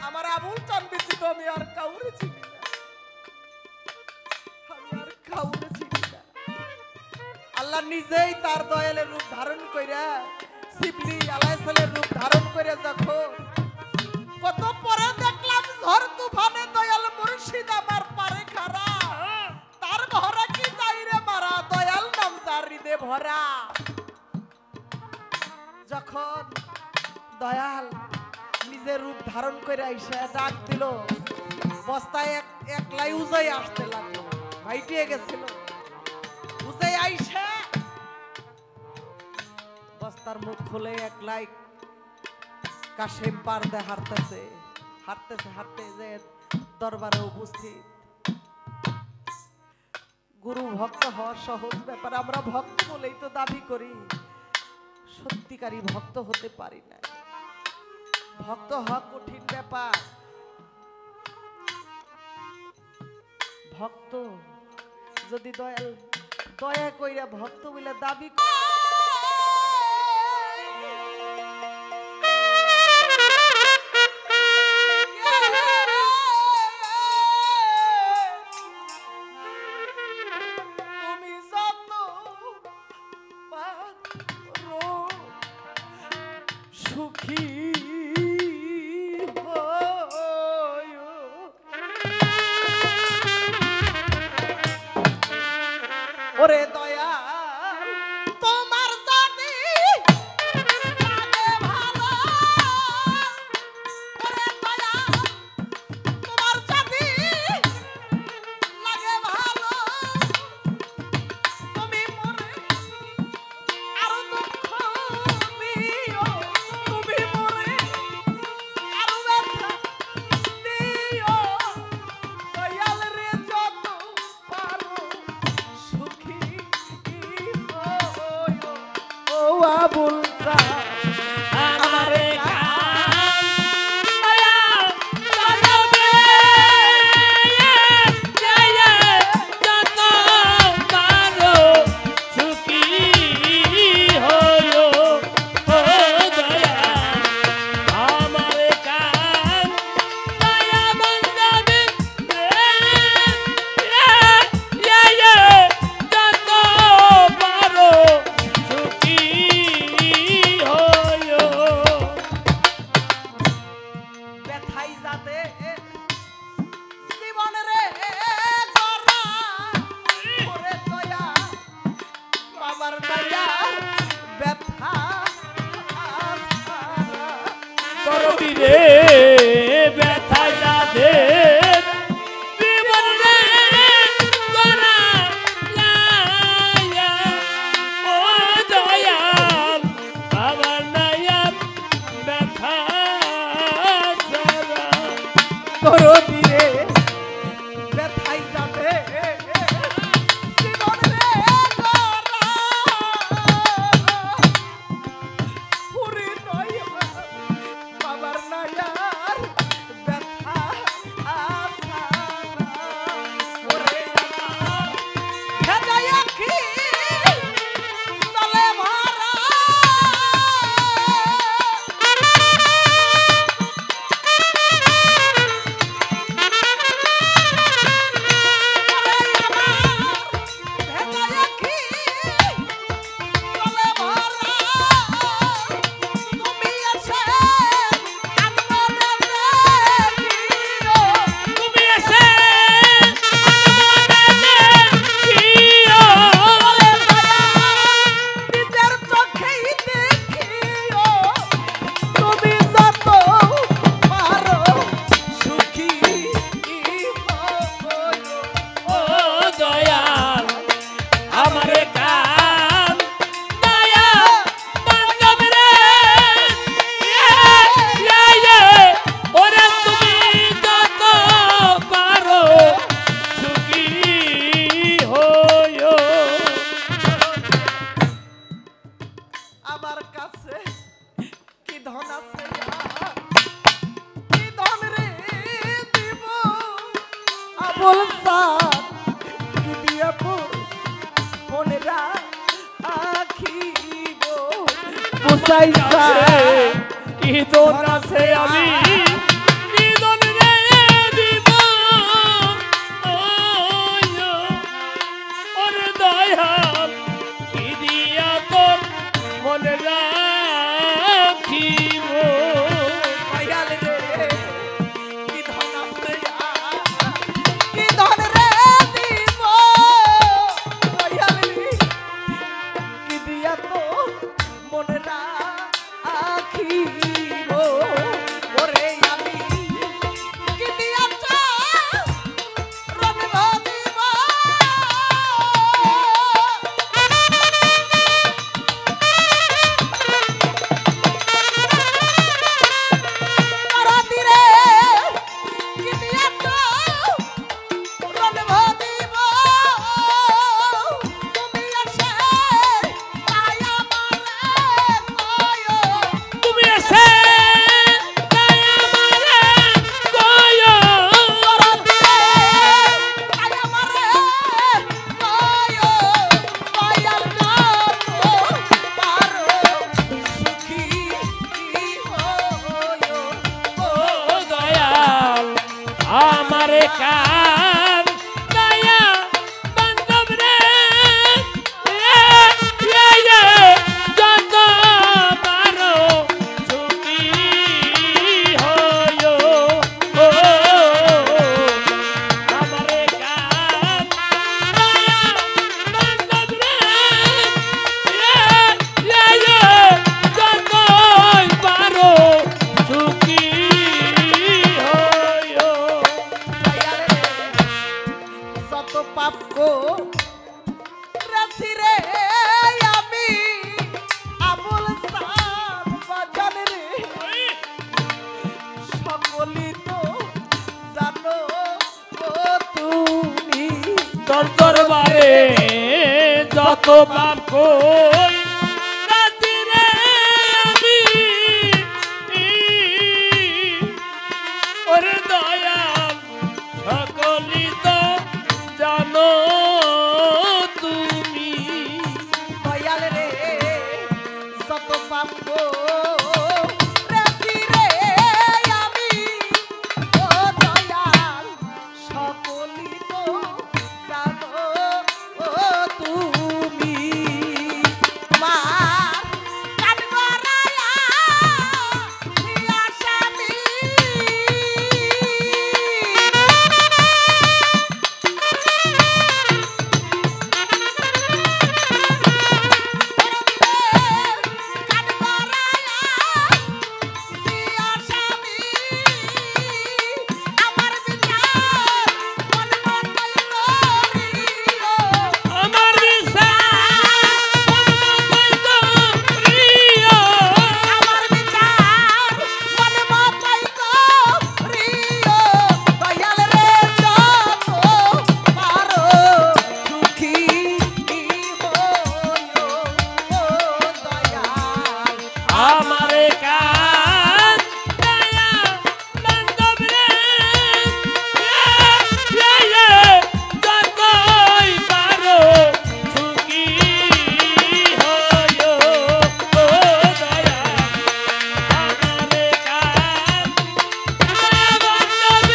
আমার আবুল আমি আর কাউরে চিনি না, আমি আর কাউরে চিনি না। আল্লাহ নিজেই তার দয়ালের রূপ ধারণ কইরা শিবলি আলাইহিসসালামের রূপ ধারণ কইরা যখন কত পরে দেখলাম ঝড় তুফানে দয়াল মুর্শিদ আমার পারে খারা, তার ভরা কি যাইরে মারা দয়াল নাম তার হৃদয়ে ভরা। যখন দয়াল নিজের রূপ ধারণ করে আইসা ডাক দিল, বস্তায় একলাই উজাই আসতে লাগলো, ভাইটিয়ে গেছিল। উজাই আইসা বস্তার মুখ খুলে একলাই কাশেম পারদে হাঁটতেছে হাঁটতেছে হাঁটতে যে দরবারে উপস্থিত। গুরু ভক্ত হওয়া সহজ ব্যাপার, আমরা ভক্ত বলেই তো দাবি করি, সত্যিকারী ভক্ত হতে পারি না। ভক্ত হওয়া কঠিন ব্যাপার। ভক্ত যদি দয়া কইরা ভক্ত বলে দাবি তুমি যত পারো সুখী ওরে দয়া তোমার জানি লাগে ভালো, ওরে দয়া তোমার জানি লাগে ভালো, তুমি মরে আরো দুঃখ দিও, তুমি মরে আরো ব্যথা দিও, দয়াল রে যত পারো সুখী ও আবুল আমারে ব্যথাই যাতে জীবন রে করা, ওরে দয়া বাবার দয়া ব্যথা করবি রে ব্যথা যাবে জীবন রে করা লায়া, ও দয়াল আমার নায়া ব্যথা সারা করো দিয়ে ব্যথাই যাবে জীবন রে করা, ওরে দয়া বাবার নায়ার ব্যথা ওরে হেদায়া কি তলে মারা আমার কাছে কি ধন আছে কি ধন রে দিব আবুল সাদ কি দিয়া মনেরা আখি গো বুসাইসা কি দোন আছে আমি কি দোন রে দিব কাম দয়া বান্ধব রে যত পারো সুখী হয়ো আমারে কাম দয়া বান্ধব রে যতই পারো সুখী হয়ো যত পাপ গো রাশি রে আমি আবুল সার বাজান রে সকলি তো জানো ও তুমি তোর দরবারে যত পাপ কই রাতি রে আমি ওরে দয়াল সকলি তো জানো তুমি দয়াল রে যত পাপ গো রাশি রে আমি ও দয়াল সকলি তো জানো ও তুমি মা কান গড়ায়া দিয়া স্বামী আমার বিচার প্রিয় আমারে কান দয়া বান্ধব রে যতই পারো সুখী হয়ো দয়া আমারে কান দয়া বান্ধব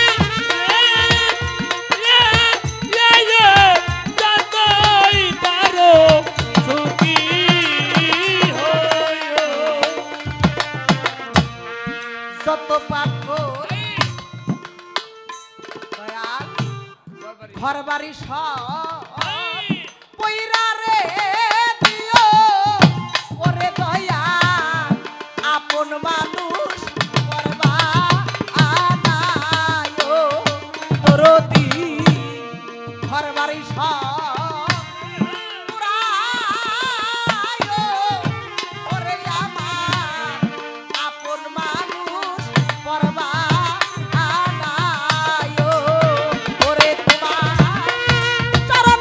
রে যতই পারো সুখী হয়ো যত পাপ করে দয়াল ঘর বাড়ি সব পইরা রে দিও ওরে দয়াল আপন মানুষ করবা আনায়ো দরদি ঘর বাড়ি সব পুরায়ো ওরে আমার আপন মানুষ করবা আনায়ো ওরে তোমার চরণ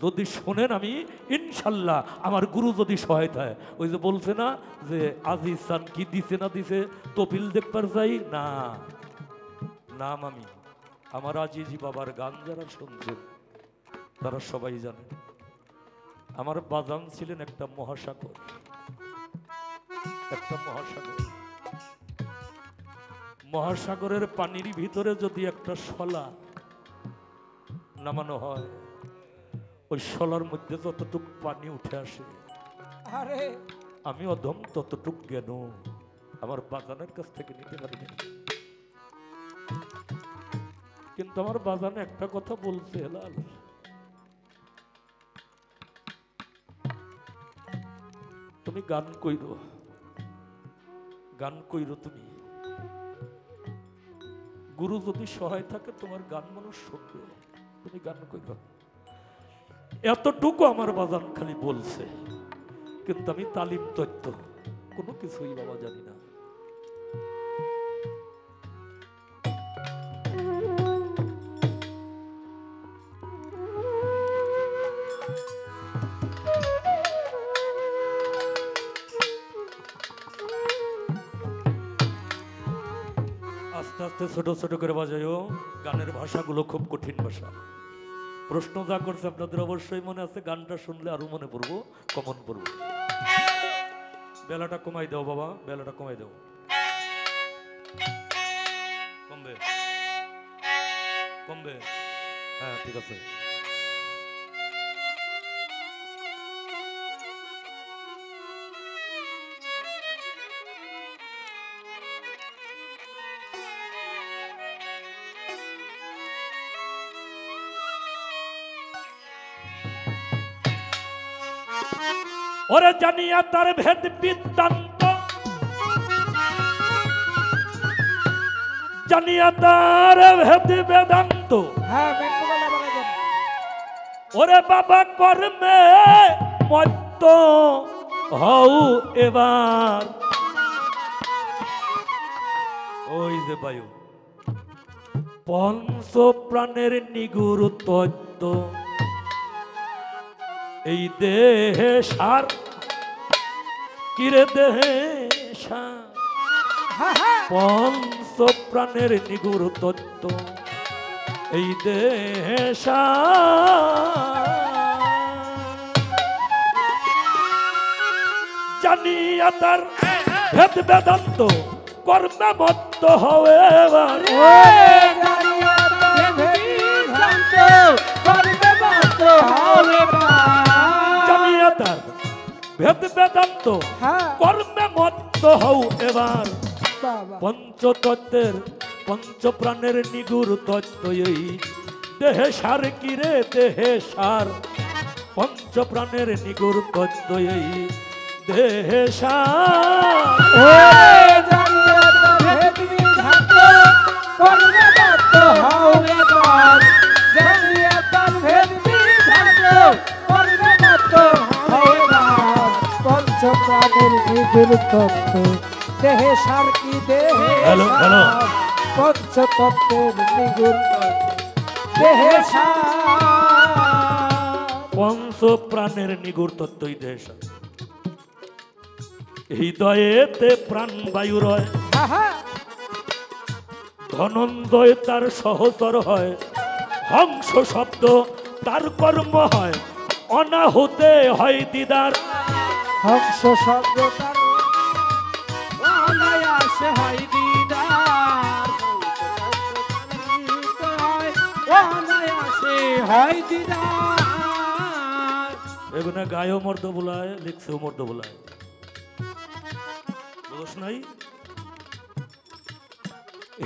যদি শোনেন আমি ইনশাল্লাহ আমার গুরু যদি সহায়তা হয়, ওই যে বলছে না যে আজিজ সান কি দিছে না দিছে তপিল দেখবার চাই না, নাম আমি আমার আজিজি বাবার গান যারা শুনছেন তারা সবাই জানেন আমার বাজান ছিলেন একটা মহাসাগর, একটা মহাসাগর। মহাসাগরের পানির ভিতরে যদি একটা শলা নামানো হয়, ওই শলার মধ্যে যতটুক পানি উঠে আসে, আরে আমি অধম ততটুক জ্ঞান আমার বাগানের কাছ থেকে নিতে পারি না। কিন্তু আমার বাগানে একটা কথা বলছে, হেলাল তুমি গান কইরো, গান কইরো তুমি, গুরু যদি সহায় থাকে তোমার গান মানুষ শুনবে, তুমি গান কইরো। এতটুকু আমার বাজান খালি বলছে, কিন্তু আমি তালিম তত্ত্ব কোনো কিছুই বাবা জানি না। আস্তে আস্তে ছোট ছোট করে বাজাইও, গানের ভাষাগুলো খুব কঠিন ভাষা। প্রশ্ন যা করছে আপনাদের অবশ্যই মনে আছে, গানটা শুনলে আরো মনে পড়বো, কমন পড়বো। বেলাটা কমাই দাও বাবা, বেলাটা কমাই দাও, কমবে কমবে, হ্যাঁ ঠিক আছে। ওরে জানিয়া তার ভেদ বৃত্তান্ত, জানিয়া তার ভেদ বেদান্ত, হ্যাঁ মেন্টু গলা বলে দেন। ওরে বাবা কর্মে মত্ত হও এবার, ওই যে বায়ু পঞ্চ প্রাণের নিগুর তত্ত্ব, এই দেহে সার কিরে দেহে সার, পঞ্চ প্রাণের নিগুর তত্ত্ব, এই দেহে সার জানিয়া তার ভেদ বেদান্ত, কর্মে মত্ত হবে এবার। জানিয়া তার ভেদ বেদান্ত, কর্মে মত্ত হও এবার। পঞ্চতত্ত্বের পঞ্চপ্রাণের নিগুর তত্ত্ব, এই দেহে সার কিরে দেহে সার, পঞ্চপ্রাণের নিগুর তত্ত্ব, এই দেহে সার পঞ্চপ্রাণের নিগুর তত্ত্ব, দেহে সার কি দেহে সার, পঞ্চতত্ত্বের নিগুর দেহে সার, পঞ্চ প্রাণের নিগুর তত্ত্বই দেহে সার। হৃদয়েতে প্রাণ বায়ু রয়, ধনঞ্জয় তার সহচর হয়, হংস শব্দ তার কর্ম হয়, অনাহুতে হয় দিদার, হংস শব্দ তার অনায়াসে হয় দিদার, অনায়াসে হয় দিদার। এগুলো গায়েও মর্দ বলায়, লিখছেও মর্দ বলায়, দোষ নাই।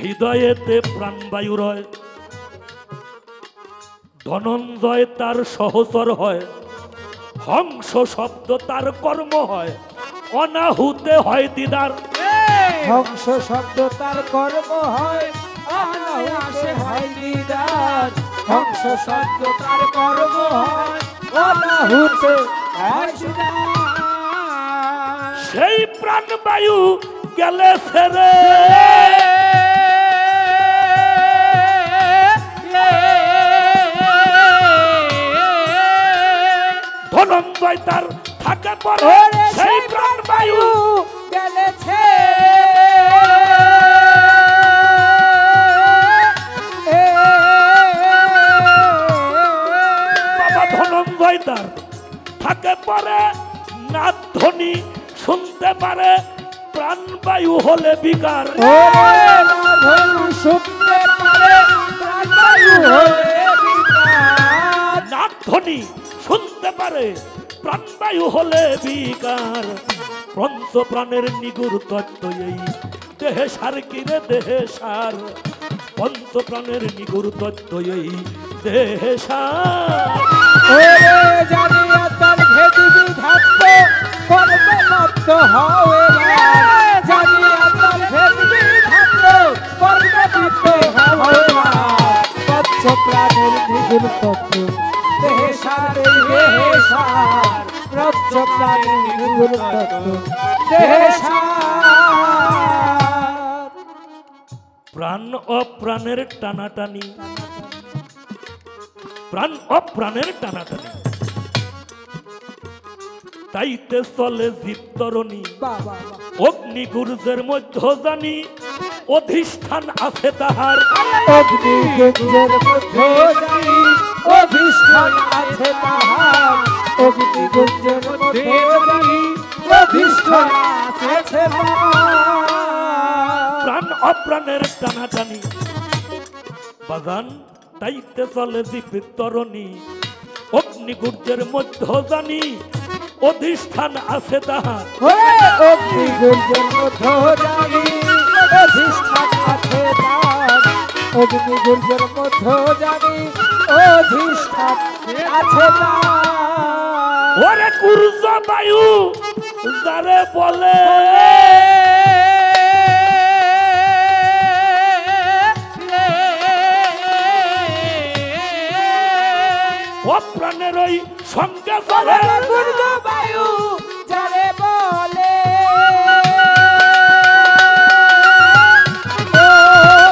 হৃদয়েতে প্রাণবায়ু রয়, ধনঞ্জয় তার সহচর হয়, হংস শব্দ তার কর্ম হয়, অনাহুতে হয় দিদার, হংস শব্দ তার কর্ম হয়, অনায়াসে হয় দিদার, হংস শব্দ তার কর্ম হয়, অনাহুতে হয় দিদার। সেই প্রাণবায়ু গেলে ছেড়ে, ধনঞ্জয় তার থাকে পরে ওরে সেই প্রাণবায়ু গেলেছে বাবা ধনঞ্জয় তার থাকে পরে নাদ ধ্বনি শুনতে পারে প্রাণবায়ু হলে বিকার ওরে রাধনু শুনতে পারে প্রাণবায়ু হলে বিকার নাদ ধ্বনি শুনতে পারে প্রাণবায়ু হলে বিকার পঞ্চ প্রাণের নিগুর তত্ত্ব এই দেহে সার কিরে দেহে সার পঞ্চ প্রাণের নিগুর তত্ত্ব এই দেহে সার ওরে জানিয়া তার ভেদ বিধাত্ত কর্মে মত্ত হবে জানিয়া তার ভেদ বিধাত্ত কর্মে মত্ত হবে পঞ্চ প্রাণের নিগুণ তত্ত্ব দেহে সারে দেহে সার পঞ্চ প্রাণের নিগুণ তত্ত্ব দেহে সার প্রাণ অপ্রাণের টানাটানি প্রাণ অপ্রাণের টানাটানি তাইতে চলে জীবতরণী বাবা অগ্নি গুরুজের মধ্য জানি অধিষ্ঠান আছে তাহার অগ্নি গুঞ্জের মধ্যে জানি অধিষ্ঠান আছে তাহার অগ্নি গুঞ্জের মধ্যে জানি অধিষ্ঠান আছে তাহার প্রাণ অপ্রাণের টানাটানি বাজান তাইতে চলে জীবতরণী অগ্নি গুর্জের মধ্য জানি অধিষ্ঠান আছে তাহার ওরে অগ্নি গুঞ্জের মধ্যে জানি অধিষ্ঠান আছে তাহার অগ্নি গুঞ্জের মধ্যে জানি অধিষ্ঠান আছে তাহার ওরে কুর্জ বায়ু যারে বলে অপ্রাণের ওই সঙ্গে চলে পূর্ব বায়ু যারে বলে ও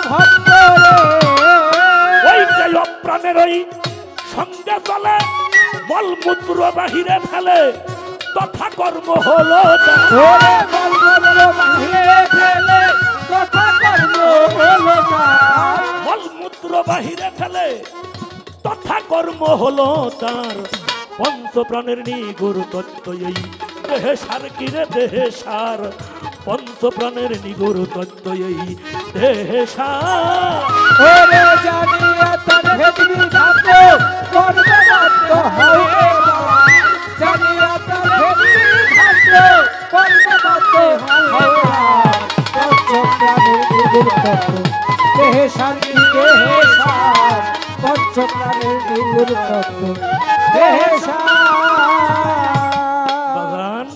ভক্ত ওইটাই অপ্রাণের ওই সঙ্গে চলে মলমূত্র বাহিরে ফেলে তথা কর্ম হলো তার। ওরে মলমূত্র বাহিরে ফেলে কথা কর্ম হলো তার মলমূত্র বাহিরে ফেলে তথা কর্ম হলো তার পঞ্চ প্রাণের নিগুর তত্ত্ব এই দেহে সার কিরে দেহে সার পঞ্চ প্রাণের নিগুর তত্ত্ব এই দেহে সার ওরে জানিয়া তার ভেদ বিধাত্ত কর্মরত হবে জানিয়া তার ভেদ বিধাত্ত কর্মরত হবে পঞ্চপ্রাণের নিগুণ তত্ত্ব দেহে শান্তি দেহে সার পঞ্চপ্রাণের নিগুণ তত্ত্ব দেহে সার বাগান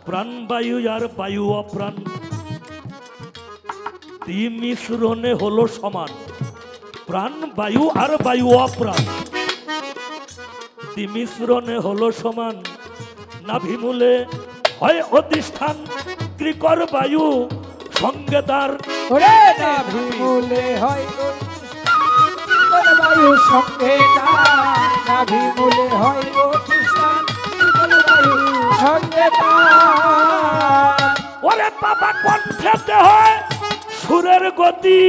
প্রাণবায়ু আর বায়ু অপ্রাণ তিন মিশ্রণে হলো সমান প্রাণ বায়ু আর বায়ু অপ্রাণ তিন মিশ্রণে হলো সমান নাভিমূলে হয় অধিষ্ঠান ক্রিকর বায়ু সঙ্গে তার ওরে নাভিমূলে হয় চিকন বায়ু সঙ্গে তার নাভিমূলে হয় অধিষ্ঠান চিকন বায়ু সঙ্গে তার ওরে বাবা কণ্ঠেতে হয় সুরের গতি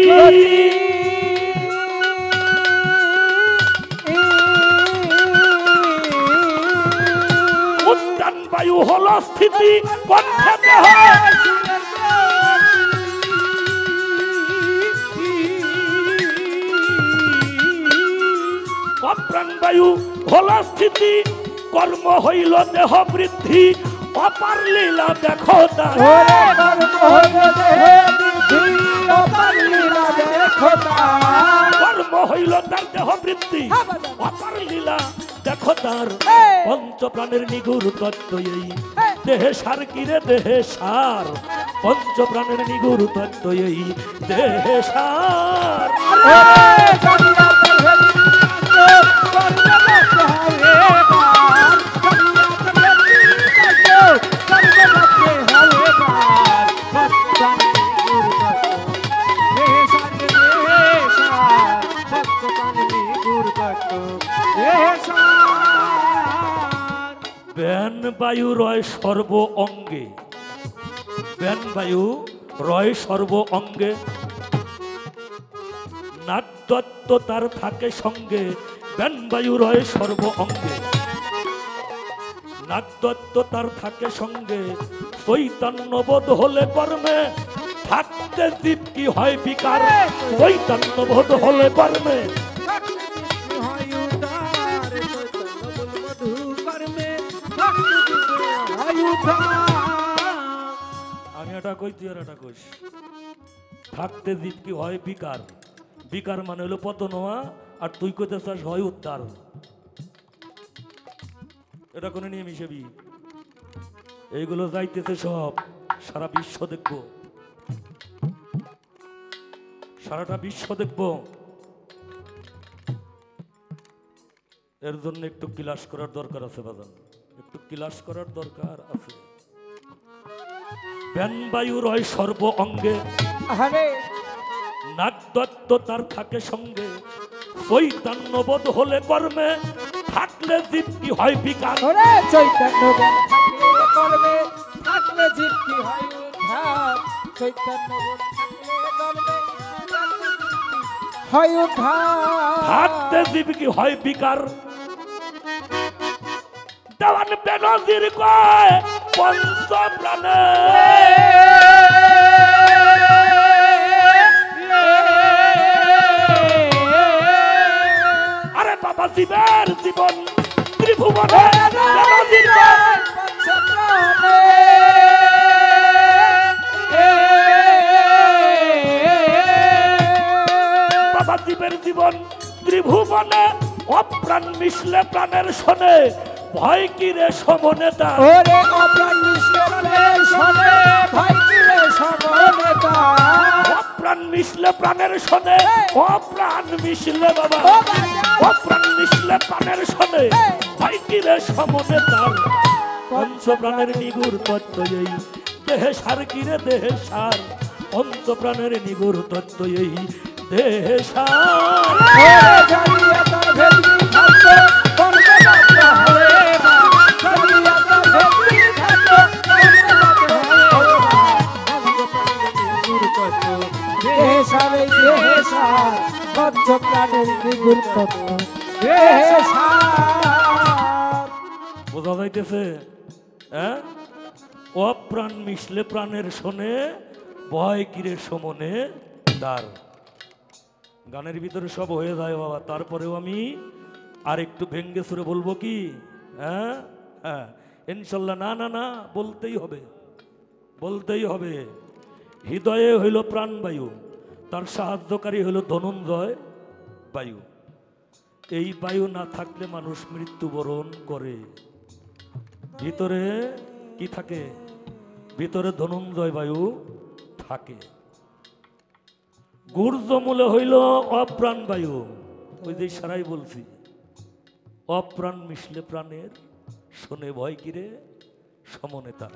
উদ্যান বায়ু হলো স্থিতি কণ্ঠেতে হয় অপ্রাণ বায়ু হলো স্থিতি কর্ম হইল দেহ বৃদ্ধি অপার লীলা দেখো তার ওরে কর্ম হইল দেহে বৃদ্ধি অপার লীলা দেখো তার কর্ম হইল তার দেহ বৃদ্ধি অপার লীলা দেখো তার পঞ্চ প্রাণের নিগুর তত্ত্ব এই দেহে সার কিরে দেহে সার পঞ্চ প্রাণের নিগুর তত্ত্ব এই দেহে সার ওরে জানিয়া তার ভেদ বিধাত্ত কর্মরত হবে বায়ু রয় সর্ব অঙ্গে, ব্যান বায়ু রয় সর্ব অঙ্গে, নাগদত্ত তার থাকে সঙ্গে, ব্যান বায়ু রয় সর্ব অঙ্গে, নাগদত্ত তার থাকে সঙ্গে, চৈতন্য বোধ হলে কর্মে, থাকতে জীব কি হয় বিকার, চৈতন্য বোধ হলে কর্মে। হয় উদ্ধার, চৈতন্য বল মধু কর্মে, হয় উদ্ধার। আমি এটা কই, তুই আর এটা কইস। থাকতে জীব কি হয় বিকার, বিকার মানে হলো পতন হওয়া, আর তুই কইতে চাস হয় উদ্ধার। এটা কোনো নিয়ম হিসেবে এইগুলো যাইতেছে সব, সারা বিশ্ব দেখব, সারাটা বিশ্ব দেখব। এর জন্য একটু ক্লাস করার দরকার আছে বাজান, একটু ক্লাস করার দরকার আছে। ব্যান বায়ু রয় সর্ব অঙ্গে, আরে নাগদত্ত তার থাকে সঙ্গে, চৈতন্যবোধ হলে কর্মে, থাকলে জীব কি হয় বিকার। ওরে চৈতন্য জ্ঞান থাকলে কর্মে, থাকলে জীব কি হয় উদ্ধার, চৈতন্য বোধ থাকলে কর্মে, থাকলে জীব কি হয় উদ্ধার। থাকতে জীব কি হয় বিকার। দেওয়ান বেনজির কয় পঞ্চ প্রাণে, আরে বাবা জীবের জীবন ত্রিভুবনে, বেনজির কয় বাবা জীবের জীবন ত্রিভুবনে, অপ্রাণ মিশলে প্রাণের শোনে, ভয় কি রে সমনে তার। ওরে অপ্রাণ মিশলে প্রাণের শোনে, ভয় কি রে সমনে তার। অপ্রাণ মিশলে প্রাণের শোনে, অপ্রাণ মিশলে বাবা, অপ্রাণ মিশলে প্রাণের শোনে, ভয় কি রে সমনে তার। পঞ্চ প্রাণের নিগুর তত্ত্ব এই, দেহে সার কি রে দেহে সার, পঞ্চ প্রাণের নিগুর তত্ত্ব এই দেহে সার। ওরে জানিয়া তার ভেদনি থাকতো, কর্মে বাধ্য হয়ে না। জানিয়া তার ভেদনি থাকতো, কর্মে বাধ্য হয়ে না। নিগুর তত্ত্ব, দেহে সারে দেহে সার, পঞ্চ প্রাণের নিগুর তত্ত্ব, দেহে সার। বোঝা যাইতেছে? হ্যাঁ, অপ্রাণ মিশলে প্রাণের শোনে, ভয় কিরে সমনে দ্বার। গানের ভিতরে সব হয়ে যায় বাবা, তারপরেও আমি আর একটু ভেঙ্গে সুরে বলবো কি? হ্যাঁ হ্যাঁ, ইনশাল্লাহ। না না না, বলতেই হবে, বলতেই হবে। হৃদয়ে হইল প্রাণবায়ু, তার সাহায্যকারী হইল ধনঞ্জয় বায়ু। এই বায়ু না থাকলে মানুষ মৃত্যুবরণ করে। ভিতরে কি থাকে? ভিতরে ধনঞ্জয় বায়ু থাকে। গুর্জমূলে হইল অপ্রাণ বায়ু, ওই যে সারাই বলছি, অপ্রাণ মিশলে প্রাণের শোনে, ভয় কিরে সমনে তার।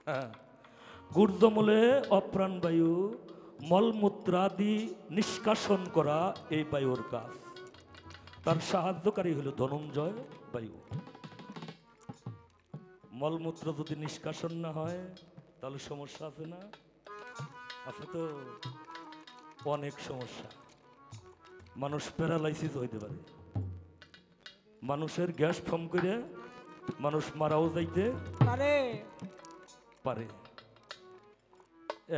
হ্যাঁ, গুর্জমূলে অপ্রাণ বায়ু, মলমূত্রাদি নিষ্কাশন করা এই বায়ুর কাজ। তার সাহায্যকারী হইল ধনঞ্জয় বায়ু। মলমূত্র যদি নিষ্কাশন না হয় তাহলে সমস্যা আছে না? আছে তো, অনেক সমস্যা। মানুষ প্যারালাইসিস হইতে পারে, মানুষের গ্যাস ফর্ম করে মানুষ মারাও যাইতে পারে।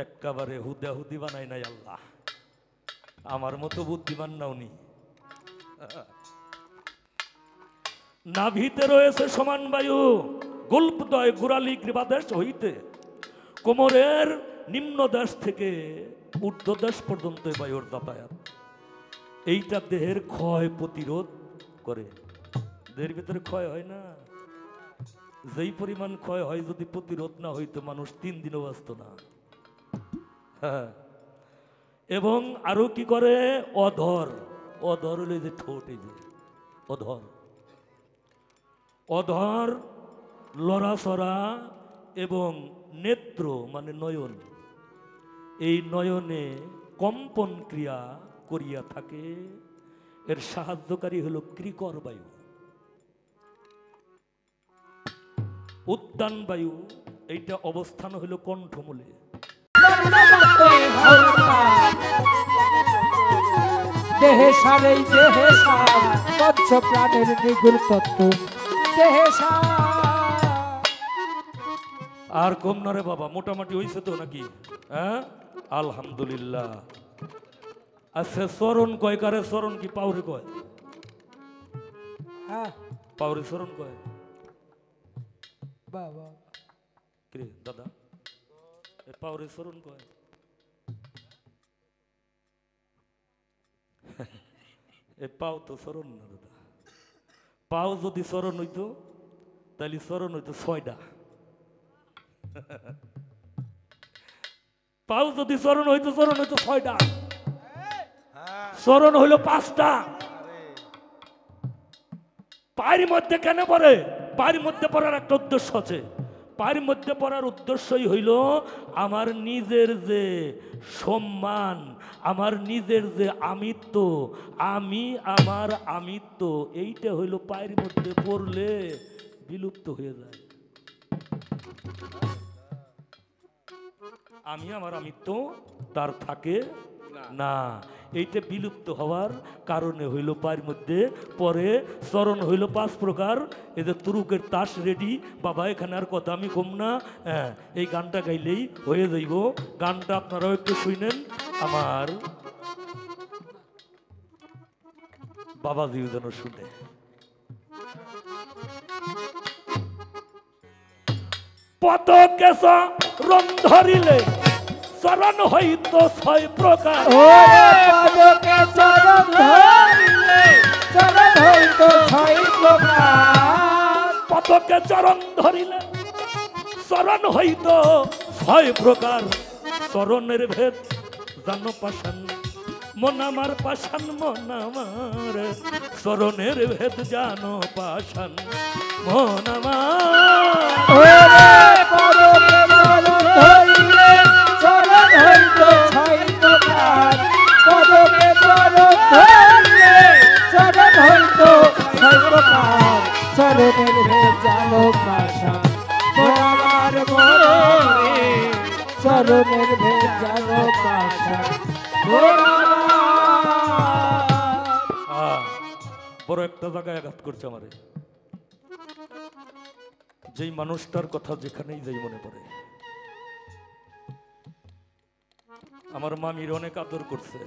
একেবারে হুদাহুদি বানাই নাই আল্লাহ, আমার মতো বুদ্ধিমান নাওনি। নাভিতে রয়েছে সমান বায়ু, গুল্পদয় গুরালি গ্রীবাদেশ হইতে কোমরের নিম্ন দেশ থেকে ঊর্ধ্ব দেশ পর্যন্ত বায়ুর যাতায়াত। এইটা দেহের ক্ষয় প্রতিরোধ করে। দেহের ভিতরে ক্ষয় হয় না, যেই পরিমাণ ক্ষয় হয় যদি প্রতিরোধ না হইতো মানুষ 3 দিনও বাঁচত না। হ্যাঁ, এবং আরো কি করে? অধর, অধর হলে যে ঠোঁট, এই যে অধর, অধর লড়াচড়া এবং নেত্র মানে নয়ন, এই নয়নে কম্পন ক্রিয়া করিয়া থাকে। এর সাহায্যকারী হলো ক্রিকর বায়ু। উদ্যান বায়ু এইটা অবস্থান হইল কণ্ঠমূলে। দেহে সারে দেহে সার পঞ্চ প্রাণের নিগুর তত্ত্ব দেহে সার। আর কম না রে বাবা, মোটামুটি হইছে তো নাকি? হ্যাঁ, আলহামদুলিল্লাহ। আচ্ছা, চরণ কয় কারে? চরণ কি পাউরে কয়? হ্যাঁ পাউরে চরণ কয়? বাবা কে দাদা এ পাউরে চরণ কয়? এ পাও তো চরণ না দাদা। পাও যদি চরণ হইতো তাহলে চরণ হইতো 6টা। পাও যদি চরণ হইতো 6টা, চরণ হইল 5টা। পায়ের মধ্যে কেন পড়ে? পায়ের মধ্যে পড়ার একটা উদ্দেশ্য আছে। পায়ের মধ্যে পড়ার উদ্দেশ্যই হইল আমার নিজের যে সম্মান, আমার নিজের যে আমিত্ব, আমি আমার আমিত্ব, এইটা হইল পায়ের মধ্যে পড়লে বিলুপ্ত হয়ে যায়। আমি আমার আমিত্ব তার থাকে না, এইটা বিলুপ্ত হওয়ার কারণে হইল পায়ের মধ্যে পরে। চরণ হইল 5 প্রকার। এই যে তুরুকের তাস রেডি বাবা, এখানে আর কথা আমি কম না। হ্যাঁ, এই গানটা গাইলেই হয়ে যাইব। গানটা আপনারাও একটু শুনেন, আমার বাবাজিও যেন শুনে। পদকে চরণ ধরিলে চরণ হইত 6 প্রকার। পদকে চরণ ধরিলে চরণ হইত 6 প্রকার। পদকে চরণ ধরিলে চরণ হইত 6 প্রকার। চরণের ভেদ জানো পাষাণ, মন আমার পাষাণ, মন আমার চরণের ভেদ জানো পাষাণ, মন আমার। পদকে চরণ ধরিলে চরণ হইত 6 প্রকার। পদকে চরণ ধরিলে চরণ হইত 6 প্রকার। চরণের ভেদ জানো পাষাণ, মন আমার মনে। চরণের ভেদ জানো পাষাণ, মন আমার। বড় একটা জায়গায় আঘাত করছে আমারে। যেই মানুষটার কথা যেখানেই যাই মনে পড়ে। আমার মামির অনেক আদর করছে,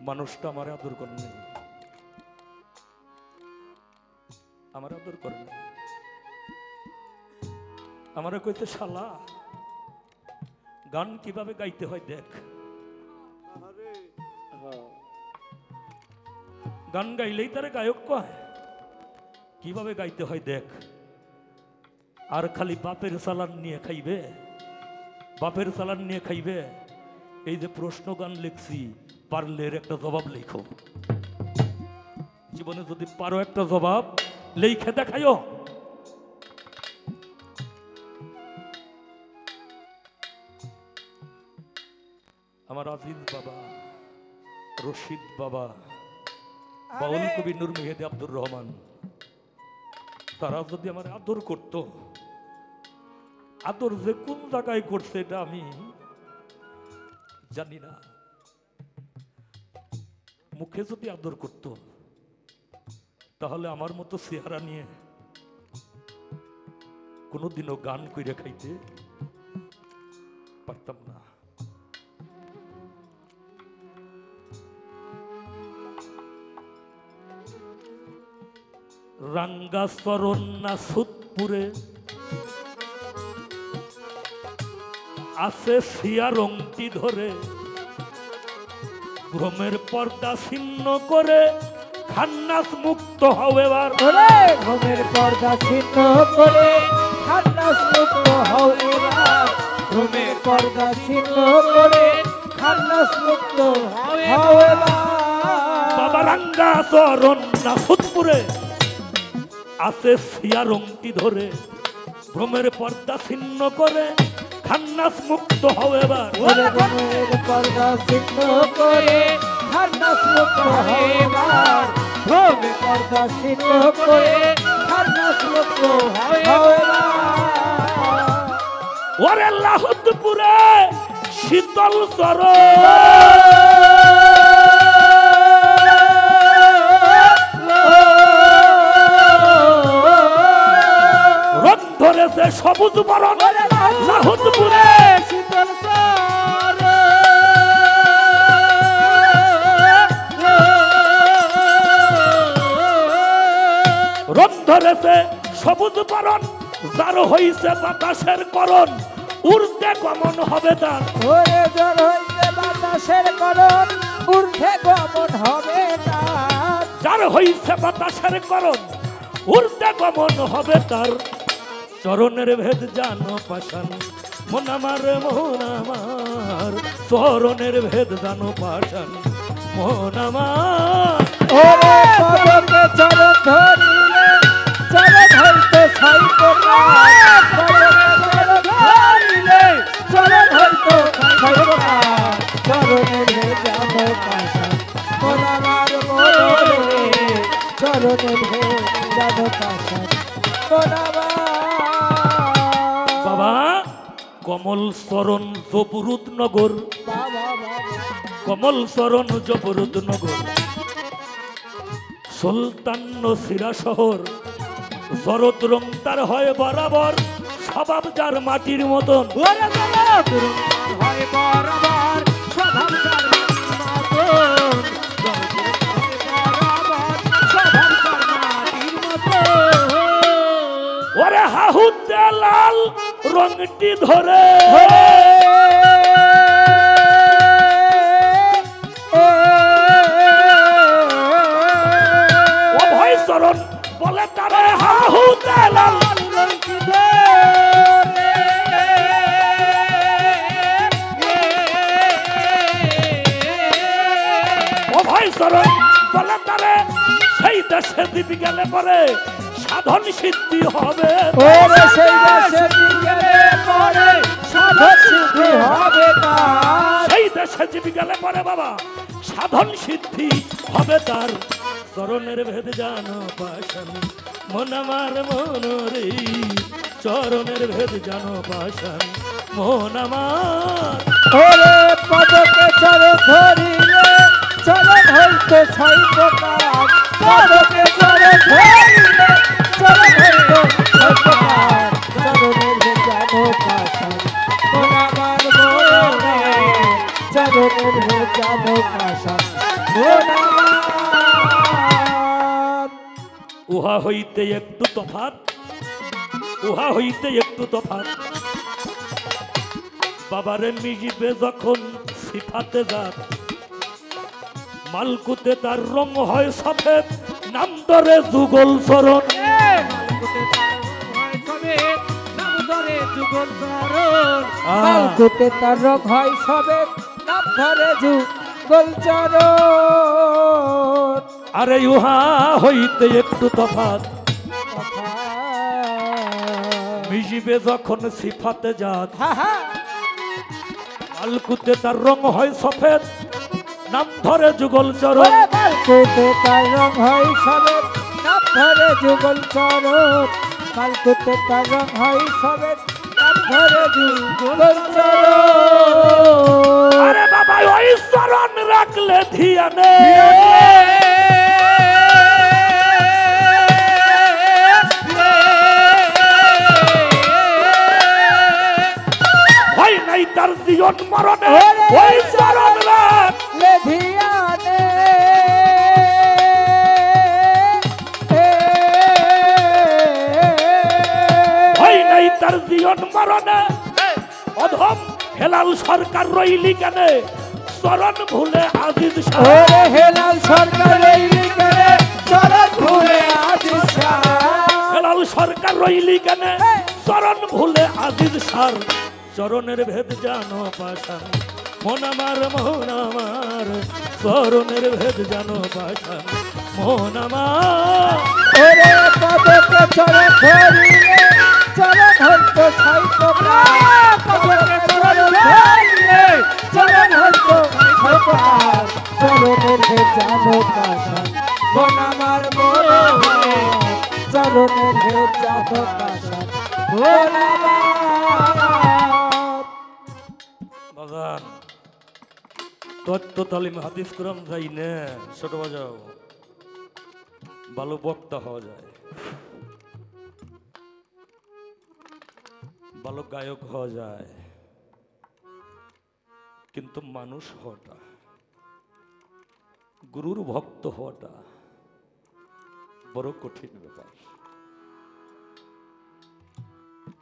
মানুষটা আমার আদর করে নাই, আমার আদর করে নাই। আমারে কইতে, শালা গান কিভাবে গাইতে হয় দেখ। গান গাইলেই তারে গায়ক কয়, কিভাবে গাইতে হয় দেখ। আর খালি বাপের চালান নিয়ে খাইবে, বাপের চালান নিয়ে খাইবে। এই যে প্রশ্ন গান লিখছি, পারলে এর একটা জবাব লেখো। জীবনে যদি পারো একটা জবাব লেখে দেখাইও। আমার আজিজ বাবা, রশিদ বাবা, বাউল কবি নূর মেহেদি আব্দুর রহমান, তারা যদি আমার আদর করত, আদর যে কোন জায়গায় করছে এটা আমি জানি না। মুখে যদি আদর করত, তাহলে আমার মতো চেহারা নিয়ে কোনোদিনও গান কইরে খাইতে পারতাম না। রাঙ্গা চরণ না সুতপুরে আছে সিয়া রংটি ধরে, ভ্রমের পর্দা ছিন্ন করে খান্নাস মুক্ত হও এবার। ঘুমের পর্দা ছিন্ন করে খান্নাস মুক্ত হও এবার। ঘুমের পর্দা ছিন্ন করে খান্নাস মুক্ত হও এবার। বাবা রাঙ্গা চরণ না সুতপুরে আছে সিয়া রংটি ধরে, ভ্রমের পর্দা ছিন্ন করে খান্নাস মুক্ত হও এবার। ঘুমের পর্দা ছিন্ন করে খান্নাস মুক্ত হও এবার। ঘুমের পর্দা ছিন্ন করে আর নাচলো তো হবে না। ওরে লাহুদপুরে শীতল চর রং ধরেছে সবুজ বরণ লাহুদপুরে শীতল চর রং ধরেছে সবুজ বরণ যার হইছে বাতাসের করণ উর্ধে গমন হবে তার ওরে জল হইতে বাতাসের করণ ঊর্ধ্বে গমন হবে তার। যার হইছে বাতাসের করণ উর্ধে গমন হবে তার চরণের ভেদ জানো পাশান মন আমার চরণের ভেদ জানো পাশান মন আমার ওরে পদকে চরণ ধরিলে চরণ হইতে ছাই প্রকাশ। পদকে চরণ ধরিলে চরণ হইতে ছাই প্রকাশ। চরণের ভেজানো পাশা মন আমার মনে চরণের ভেজানো পাশা মন আমার। বাবা কমল চরণ জবরুদ নগর বাবা বাবা কমল চরণ জবরুদ নগর সুলতান সিরা শহর জরদ রং তার হয় বরাবর স্বভাব যার মাটির মতন ওরে জগৎ হয় বরাবর স্বভাব যার মতন। বরাবর স্বভাব যার মাটির মতন। ওরে হাহুতে লাল রংটি ধরে অভয় চরণ বলে তারে হাহুতে লাল রংটি ধরে অভয় চরণ বলে তারে সেই দেশে দিবি গেলে পরে সাধন সিদ্ধি হবে ওরে সেই দেশে গেলে পরে সাধন সিদ্ধি হবে তার। সেই দেশে জীবি গেলে পরে বাবা সাধন সিদ্ধি হবে তার চরণের ভেদ জানো পাশান মন আমার মনরে চরণের ভেদ জানো পাশান মন আমার ওরে পদকে চরণ ধরিলে চরণ হইতে ছাই প্রকাশ। পদকে চরণ ধরিলে চরণ হইতে ছাই প্রকাশ। চরণের ভেজানো পাশা মন আমার মনে চরণের ভেজানো পাশা মন আমার। উহা হইতে একটু তফাৎ উহা হইতে একটু তফাৎ বাবারে মিজিবে যখন সিফাতে যাত মালকুতে তার রং হয় সফেদ নাম ধরে যুগল চরণ মালকুতে তার রং হয় সবে নাম ধরে যুগল চরণ। আরে উহা হইতে একটু তফাৎ মিজিবে যখন সিফাতে যাত মালকুতে তার রং হয় সফেদ নাম ধরে যুগল চরণ মালকুতে তার রং হয় সবে নাম ধরে যুগল চরণ। মালকুতে তার রং হয় সবে নাম ধরে যুগল চরণ। আরে বাবা ওই চরণ রাখলে ধিয়ানে হয় নাই তার জীবন মরণে ওই চরণ রাখ লেধিয়ানে হয় নাই তার জীবন মরণে অধম হেলাল সরকার রইলি কেনে চরণ ভুলে আজিজ শাহ ওরে হেলাল সরকার রইলি কেনে চরণ ভুলে আজিজ শাহ। হেলাল সরকার রইলি কেনে চরণ ভুলে আজিজ সার চরণের ভেদ জানো পাশান মন আমার চরণের ভেদ জানো পাশান মন আমার ওরে পদকে চরণ ধরিলে চরণ হইতে ছাই প্রকাশ। পদকে চরণ ধরিলে চরণ হইতে ছাই প্রকাশ। চরণের ভেজানো পাশা মন আমার মনে চরণের তত্ত্ব তালিম হাদিস কোরআন যাই না, ছোট বাজাও, ভালো বক্তা হওয়া যায়, ভালো গায়ক হওয়া যায়, কিন্তু মানুষ হওয়াটা, গুরুর ভক্ত হওয়াটা বড় কঠিন ব্যাপার,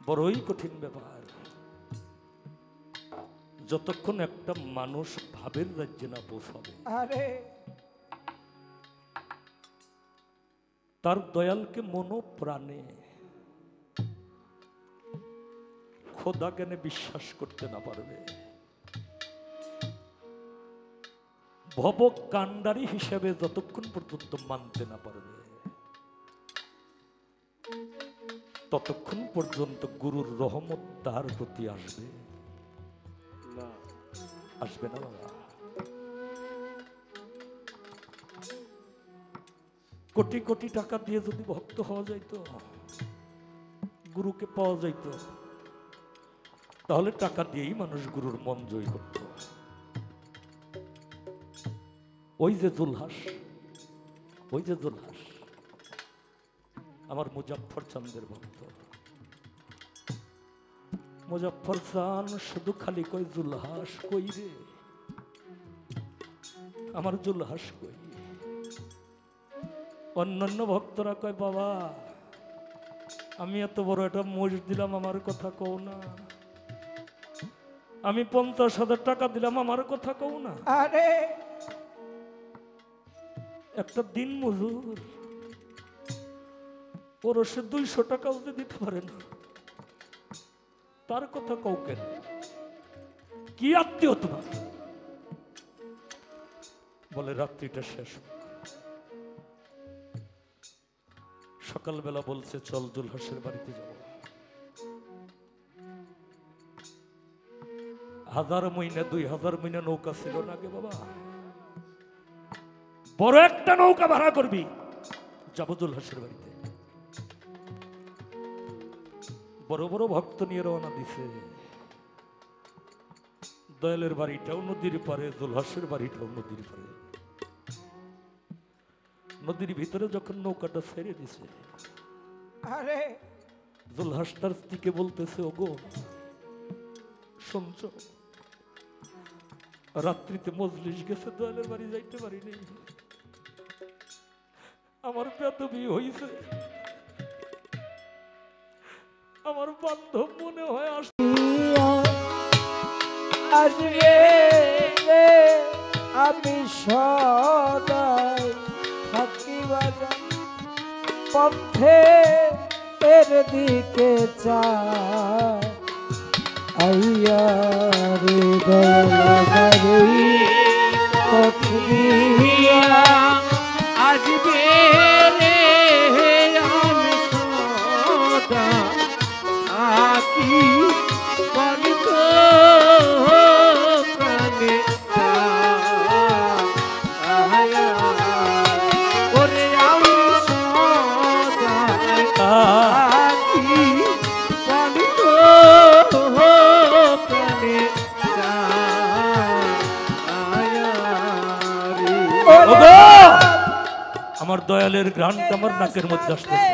বড়ই কঠিন ব্যাপার। যতক্ষণ একটা মানুষ ভাবের রাজ্যে না পৌঁছাবে, আরে তার দয়ালকে মনো প্রাণে খোদা জ্ঞানে বিশ্বাস করতে না পারবে, ভব কাণ্ডারি হিসেবে যতক্ষণ পর্যন্ত মানতে না পারবে, ততক্ষণ পর্যন্ত গুরুর রহমত তার প্রতি আসবে আসবে না বাবা। কোটি কোটি টাকা দিয়ে যদি ভক্ত হওয়া যাইতো, গুরুকে পাওয়া যাইতো, তাহলে টাকা দিয়েই মানুষ গুরুর মন জয় করত। ওই যে জুলহাস, ওই যে জুলহাস আমার মুজাফফর চাঁদের ভক্ত। মুজাফফর চান শুধু খালি কই জুলহাস কই রে, আমার জুলহাস কই। অন্যান্য ভক্তরা কয় বাবা আমি এত বড় একটা মোষ দিলাম আমার কথা কও না, আমি 50,000 টাকা দিলাম আমার কথা কও না। আরে একটা দিন মজুর ওর সে 200 টাকাও দিতে পারে না, তার কথা কও কেন? কি আত্মীয় তোমার? বলে রাত্রিটা শেষ, সকালবেলা বলছে চল জুলহাসের বাড়িতে যাব। 1000 মহিনা 2000 মহিনা নৌকা ছিল না গে বাবা, বড় একটা নৌকা ভাড়া করবি, যাবো জুলহাসের বাড়িতে। বড় বড় ভক্ত নিয়ে রওনা দিছে। দয়ালের বাড়িটাও নদীর পারে, জুলহাসের বাড়িটাও নদীর পারে। নদীর ভিতরে যখন নৌকাটা ছেড়ে দিছে, আরে জুলহাস তার স্ত্রীকে বলতেছে ওগো শুনছ, রাত্রিতে মজলিস গেছে, দয়ালের বাড়ি যাইতে পারিনি, আমার বেদবি হইছে, আমার বান্ধব মনে হয় আসবে রে, আমি সদাই থাকি বাজার পথে এর দিকে চাই, আইয়া রে দয়াল পথ দিয়া আসবে রে, আমি সদা থাকি বলিত প্রাণে চাহিয়া, ওরে আমি সদা থাকি বলিত প্রাণে চাহিয়া। আমার দয়ালের ঘ্রাণটা আমার নাকের মধ্যে আসতেছে,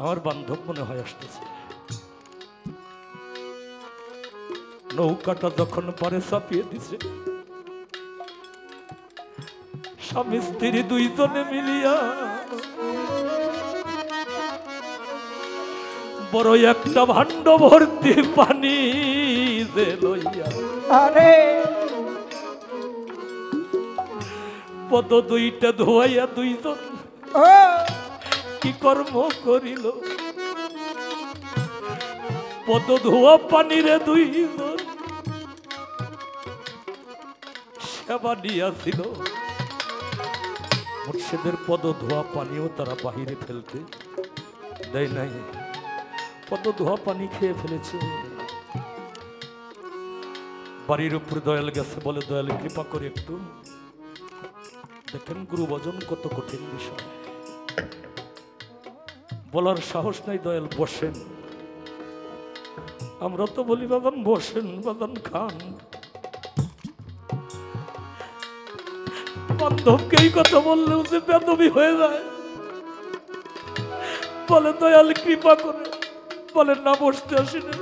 আমার বান্ধব মনে হয় আসতেছে। নৌকাটা যখন পারে চাপিয়ে দিছে, স্বামী স্ত্রী দুইজনে মিলিয়া বড় একটা ভাণ্ড ভর্তি পানি যে লইয়া, আরে পদ দুইটা ধোয়াইয়া দুইজন ও কি কর্ম করিল, পদ ধোয়া পানিরে দুইজন সেবা নিয়াছিল। মুর্শিদের পদ ধোয়া পানিও তারা বাহিরে ফেলতে দেয় নাই, পদ ধোয়া পানি খেয়ে ফেলেছে। বাড়ির উপরে দয়াল গেছে, বলে দয়াল কৃপা করে একটু দেখেন গুরু ভজন কত কঠিন বিষয়। বলার সাহস নাই, দয়াল বসেন। আমরা তো বলি বাবান বসেন, বাবান খান, বান্ধবকে এই কথা বললেও যে বেদবি হয়ে যায়। বলে দয়াল কৃপা করে, বলেন না বসতে আসিনি,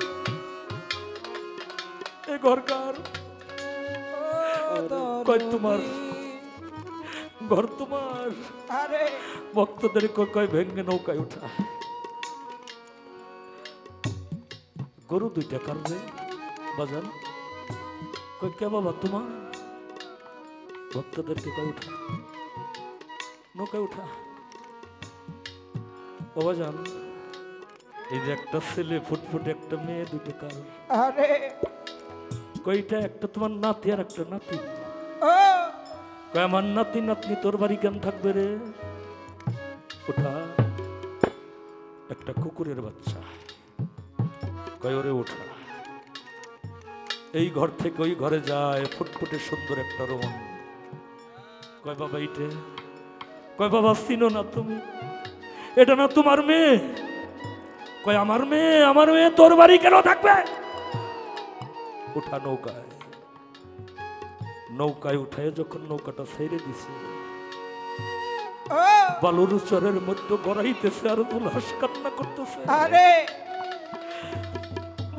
এ ঘর কার? কয় তোমার ঘর, তোমার। আরে ভক্তদের কয় ভেঙ্গে নৌকায় উঠা। গরু দুইটা কারবে বাজান, কয় কে বাবা তোমার? ভক্তদেরকে কয় উঠা, নৌকায় উঠা। বাবা যান, এই যে একটা ছেলে ফুটফুটে, একটা মেয়ে, দুইটা কার। আরে কয়টা? একটা তোমার নাতি আর একটা নাতি। ও কয় আমার নাতি নাতনি তোর বাড়ি কেন থাকবে রে? উঠা। একটা কুকুরের বাচ্চা। কয় ওরে উঠা। এই ঘর থেকে ওই ঘরে যায়, ফুটফুটে সুন্দর একটা রমণ। কয় বাবা এইটে? কয় বাবা চিনো না তুমি? এটা না তোমার মেয়ে? কয় আমার মেয়ে, আমার মেয়ে তোর বাড়ি কেন থাকবে? উঠা নৌকায়। নৌকায় উঠায় যখন নৌকাটা ছেড়ে দিছে, বালুর চরের মধ্যে গড়াইতেছে আর উল্লাস কান্না করতেছে। আরে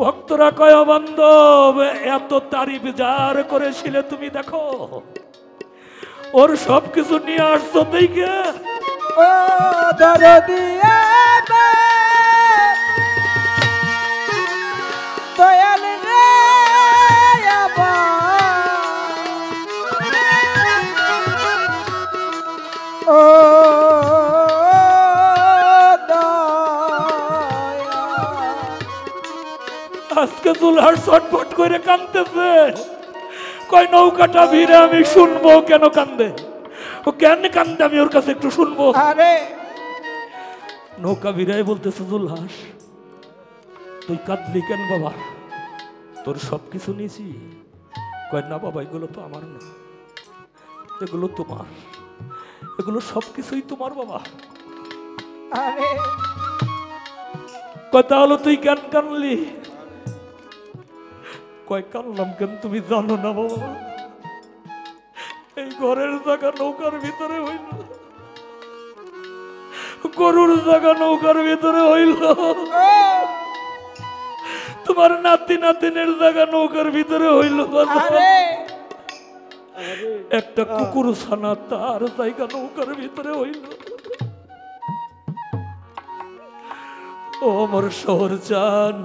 ভক্তরা কয় বান্ধব, এত তারিফ যার করেছিলে তুমি, দেখো ওর সবকিছু নিয়ে আসছো দেখে। ও দরদি দয়াল রে ও আজকে দুলহার ছটফট করে কাঁদতেছে। কয় নৌকাটা ভিড়ে আমি শুনবো কেন কান্দে, ও কেন কান্দে আমি ওর কাছে একটু শুনবো। আরে নৌকা ভিড়াই বলতেছে, দুলহাস তুই কাঁদলি কেন বাবা? তোর সবকিছু নিয়েছি। কয় না বাবা, এগুলো তো আমার না, এগুলো তোমার, এগুলো সবকিছুই তোমার বাবা। আরে কয় তাহলে তুই কেন কানলি? কয় কানলাম কেন তুমি জানো না বাবা? এই ঘরের জায়গা নৌকার ভিতরে হইল, গরুর জায়গা নৌকার ভিতরে হইল, তোমার নাতি নাতিনের জায়গা নৌকার ভিতরে হইল, আরে একটা কুকুর ছানা তার জায়গা নৌকার ভিতরে হইল। ও আমার শহর চান,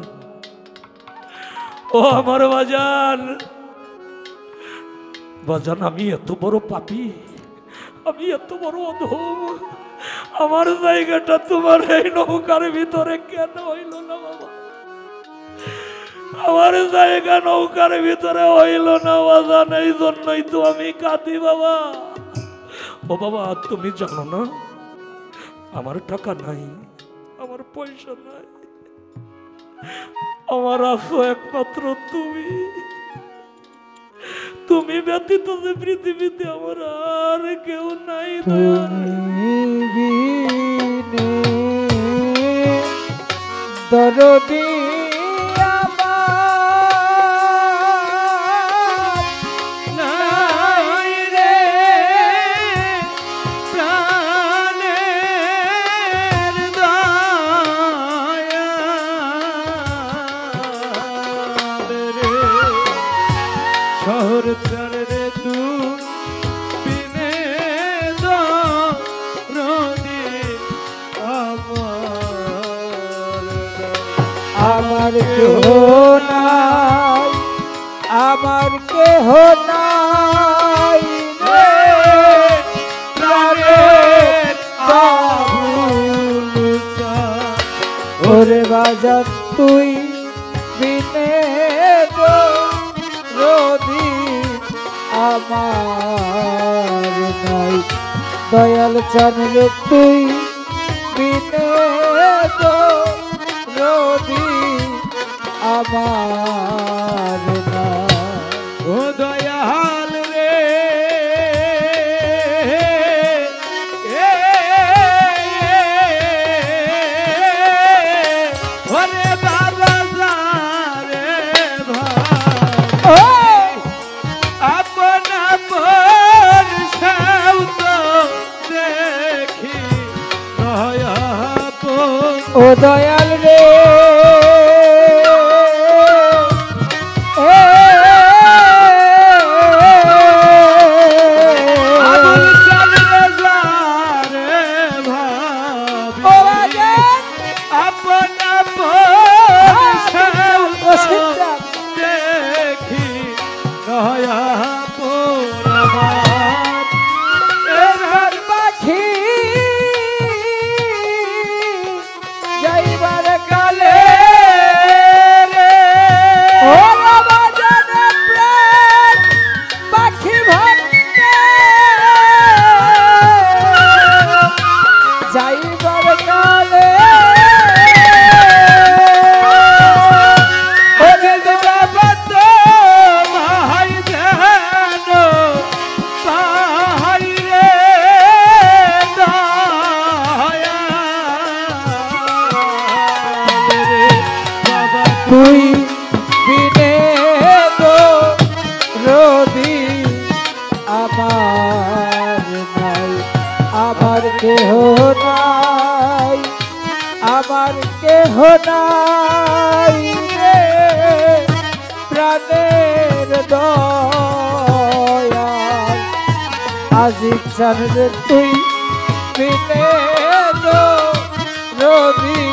ও আমার বাজান, বাজান আমি এত বড় পাপী, আমি এত বড় অধম, আমার জায়গাটা তোমার এই নৌকার ভিতরে কেন হইল না বাবা? আমার জায়গা নৌকার ভিতরে হইল না বাজান, এই জন্যই তো আমি কাঁদি বাবা। ও বাবা তুমি জানো না আমার টাকা নাই, আমার পয়সা নাই, আমার আছো একমাত্র তুমি, তুমি ব্যতীত যে পৃথিবীতে আমার আর কেউ নাই। দরদি শহর ছাড়ে রে তু বিনে দরদি আমার কেহ নাই, আমার কেহ নাই রে প্রাণের বাবুল ওরে বাজার তুই বিনে রোদি আমার নাই, দয়াল চান রে তুই বিনে রোদি আমার নাই। ও দয়াল রে ওরে বাবা রে ভাই আপন আপন সব দয়াল রে আবুল চালে যারে ভাবি ও রাজেন আপন দেখি নয়া পোরবার এবার পাখি যাইবার কালে ও বাবা জানে প্রাণ পাখি ভাঙতে যাইবার কালে তুই বিনে তো রোদি আমার নাই আমার কেহ নাই আমার কেহ নাই রে প্রাণের দয়াল আজিজ জানলে তুই বিনে তো রোদি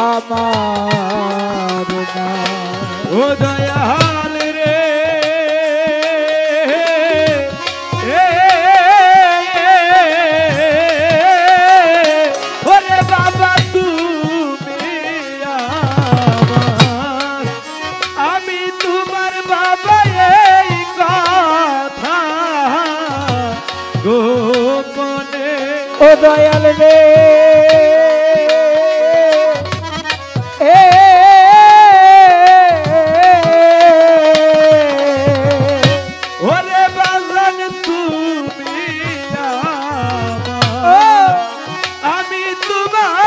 আমার নাই ও দয়াল রে ওরে বাবা তুমি আমার আমি তোমার বাবা এই কথা গোপনে ও দয়াল রে ওরে বাজান তুমি আমার আমি তোমার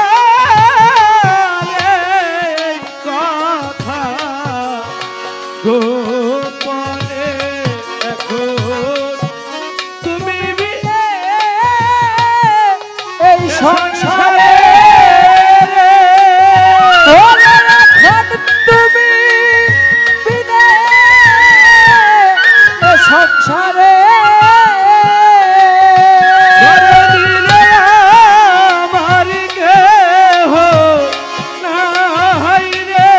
এই কথা গোপনে এখন তুমি এই সংসারে তুমি বিনে সংসারে আমার কেহ নাই রে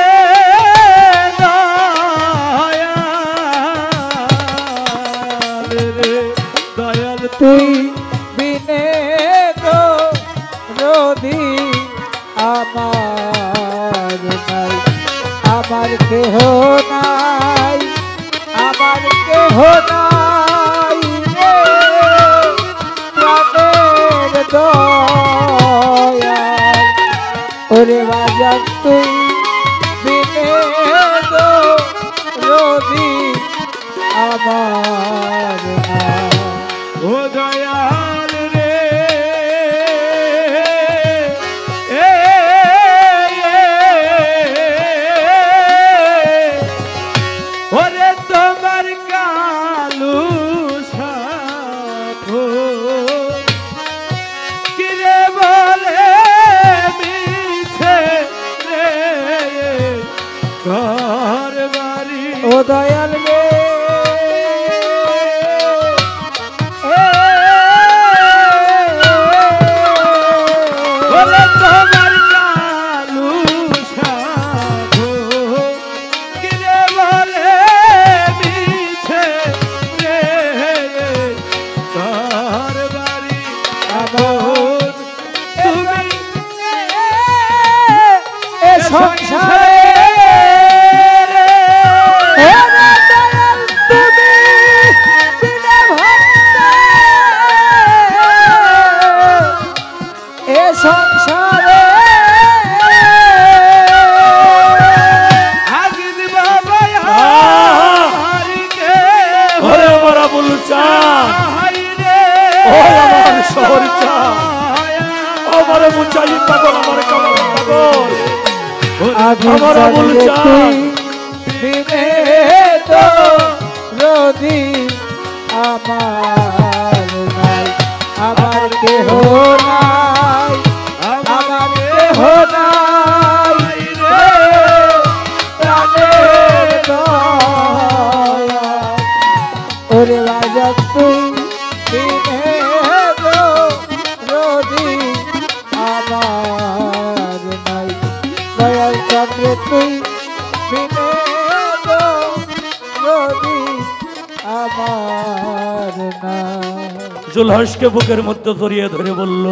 দয়াল তুই বিনে তো রোদি আমার নাই আমার কেহ নাই আমার কেহ নাই রে প্রাণের দয়াল ওরে বাজার তুই বিনে তো রোদি আমার নাই ও দয়াল রে ওরে তোমার কালু সাথ কিরে বলে মিছে রে ঘর বাড়ি ও দয়াল রে ওরে তোমার কালু সাধু কিরে বলে মিছে রে ঘর বাড়ি আমার তুমি এ সংসারে ওরে দয়াল তুমি বিনে ভাঙতে এ সংসারে আজিজ বাবা হারিকে ওরে আমার আবুল চাঁদ হাইরে ও আমার শহর চাঁদ আমার মুচাই পাগল আমার কামাল পাগল আমার আবুল চাঁদ তুই বিনে তো রোদি আমার নাই আমার কেহ নাই আমার কেহ নাই তুই বিনে গো রবি আমার না। জুলহাসকে বুকের মধ্যে জড়িয়ে ধরে বলল,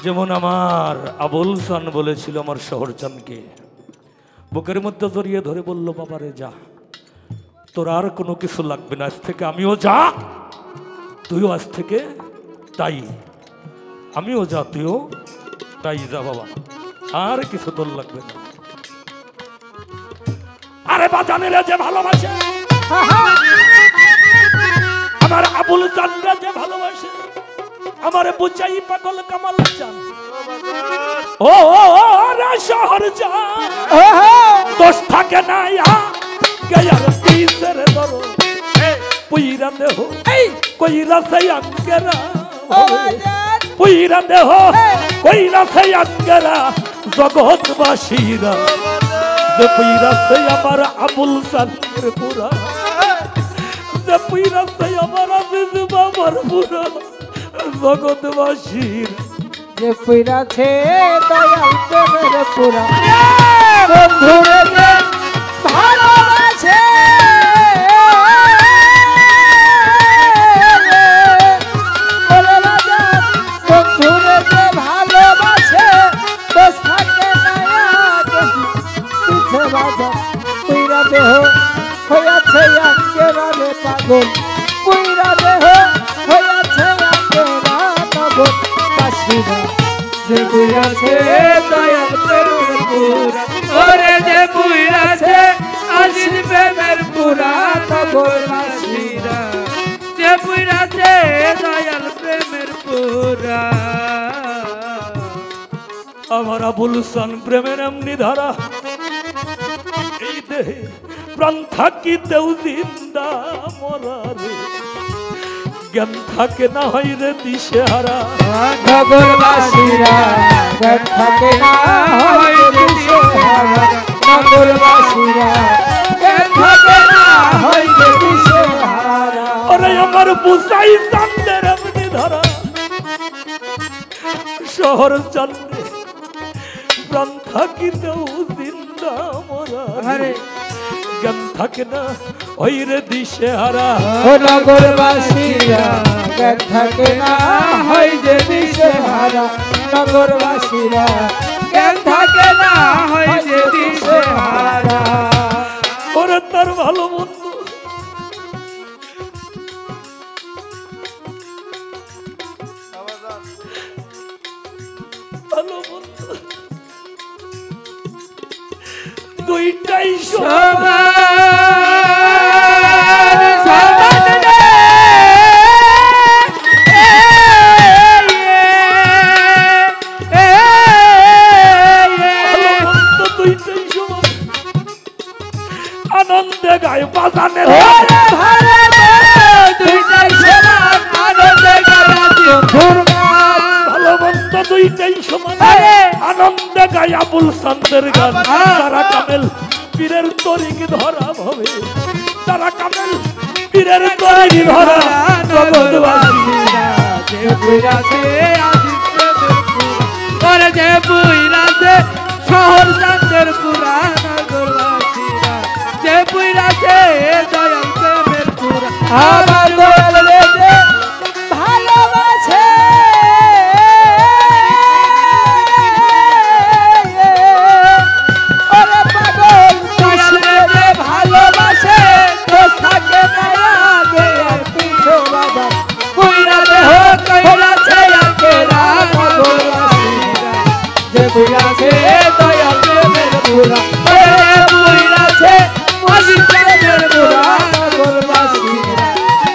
যেমন আমার আবুল চান বলেছিল আমার শহর চানকে, বুকের মধ্যে জড়িয়ে ধরে বলল, বাবারে যা, তোর আর কোনো কিছু লাগবে না, আজ থেকে আমিও যা, তুইও আজ থেকে তাই, আমিও যা, তুইও তাই যা বাবা, আর কিছু তোর লাগবে না। আরে বাজানেরা যে ভালোবাসে, আমার আবুল চানরা যে ভালোবাসে, আমার বুঝাই পাগল কামাল চান, ও রে শহর চান, দোষ থাকে না গেয়ার পিসের ধরো, পুইরা দেহ কইরা সেই আঙ্গেরা, পুইরা দেহ কইরা সেই আঙ্গেরা জগৎবাসীরা, যে পুইরা সেই আমার আবুল চানের পুরা, যে পুইরা সেই আমার আজিজ বাবার পুরা জগৎবাসীর, যে পুইরাছে দয়াল প্রেমের পুরা, বন্ধুরে যে ভালোবাসে, বন্ধুরে যে ভালোবাসে, দোষ থাকে না পিছে বাজা, পুইরা দেহ হইয়াছে একেবারে পাগল, পুইরা দেহ হইয়াছে একেবারে পাগল বাসিরা, যে পুইরাছে দয়াল প্রেমের পুরা, ওরে যে পুইরাছে আজিজ প্রেমের পুরা, পাগল বাসিরা, যে পুইরাছে দয়াল প্রেমের পুরা। আমার আবুল চান প্রেমের এমনি ধারা, এই দেহে প্রাণ থাকিতেও জিন্দা মরারে, জ্ঞান থাকে না হয় রে দিশেহারা, নগরবাসীরা জ্ঞান থাকে না হয় দিশেহারা, নগরবাসীরা জ্ঞান থাকে না হয় দিশেহারা। ওরে আমার বুঝাই চান্দের এমনি ধারা, শহর চান্দে প্রাণ থাকিতেও জিন্দা মরারে, জ্ঞান থাকে না ওই রে দিশেহারা, ও নগরবাসীরা জ্ঞান থাকে না হয় যে দিশেহারা, নগরবাসীরা জ্ঞান থাকে না হয় যে দিশেহারা। ওরে তার ভালো বন্ধু ভালো বন্ধু দুইটাই সমান সমান রে, ভালো বন্ধু দুইটাই সমান, আনন্দে গায়ে বাজানে দুইটাই সমান, আনন্দে গায়ে দুর্গা, ভালো বন্ধু দুইটাই সমান, আনন্দে গায়ে আবুল চান্দের গান, তারা কামেল পীরের তরিক ধরা ভাবে, তারা কামেল পীরের তরিক ধরা জগৎবাসীরা, যে পুইরাছে আজিজ প্রেমের পুরা, ওরে যে পুইরাছে শহর চাঁদের পুরা, নগরবাসীরা যে পুইরাছে দয়াল প্রেমের পুরা, আমার দয়াল রে যে ভালোবাসে, ওরে পাগল দয়াল রে যে ভালোবাসে, দোষ থাকে না আগে আর পিছে বাবা, পুইরা দেহ কইরাছে একেরা, নগরবাসীরা যে পুইরাছে দয়াল প্রেমের পুরা, ওরে পুইরাছে আজিজ প্রেমের পুরা, নগরবাসীরা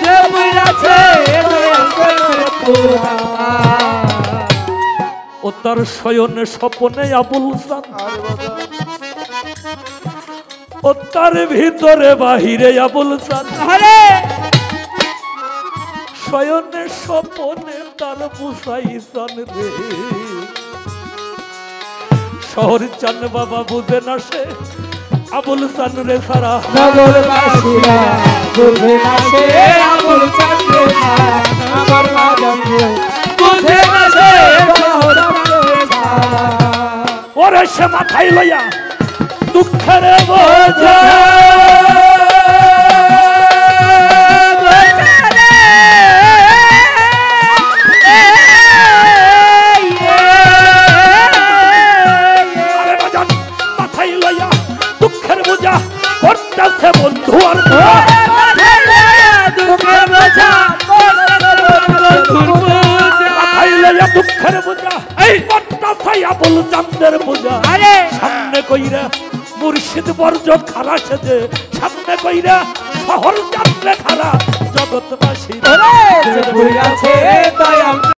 যে পুইরাছে দয়াল প্রেমের পুরা। ও তার শয়নে স্বপনে আবুল চান, ও তার ভিতরে বাহিরে আবুল চান, শয়নে স্বপনে তার বুঝাই চান রে, শহর চান বাবা বুঝে না সে আবুল চান রে সারা, নগরবাসীরা বুঝে না সে আবুল চান রে সারা, আমার বাজান রে বুঝে না সে শহর চান রে সারা। ওরে সে মাথায় লইয়া দুঃখের বোঝা মাথায় লইয়া দুঃখের বোঝা করতেছে বন্ধু আর দুঃখের বোঝা এই করতেছে আবুল চান্দের বোঝা সামনে কইরা মুর্শিদ বর্জ খারা সেজে সামনে কইরা শহর জানলে খারা জগৎবাসী আছে দয়া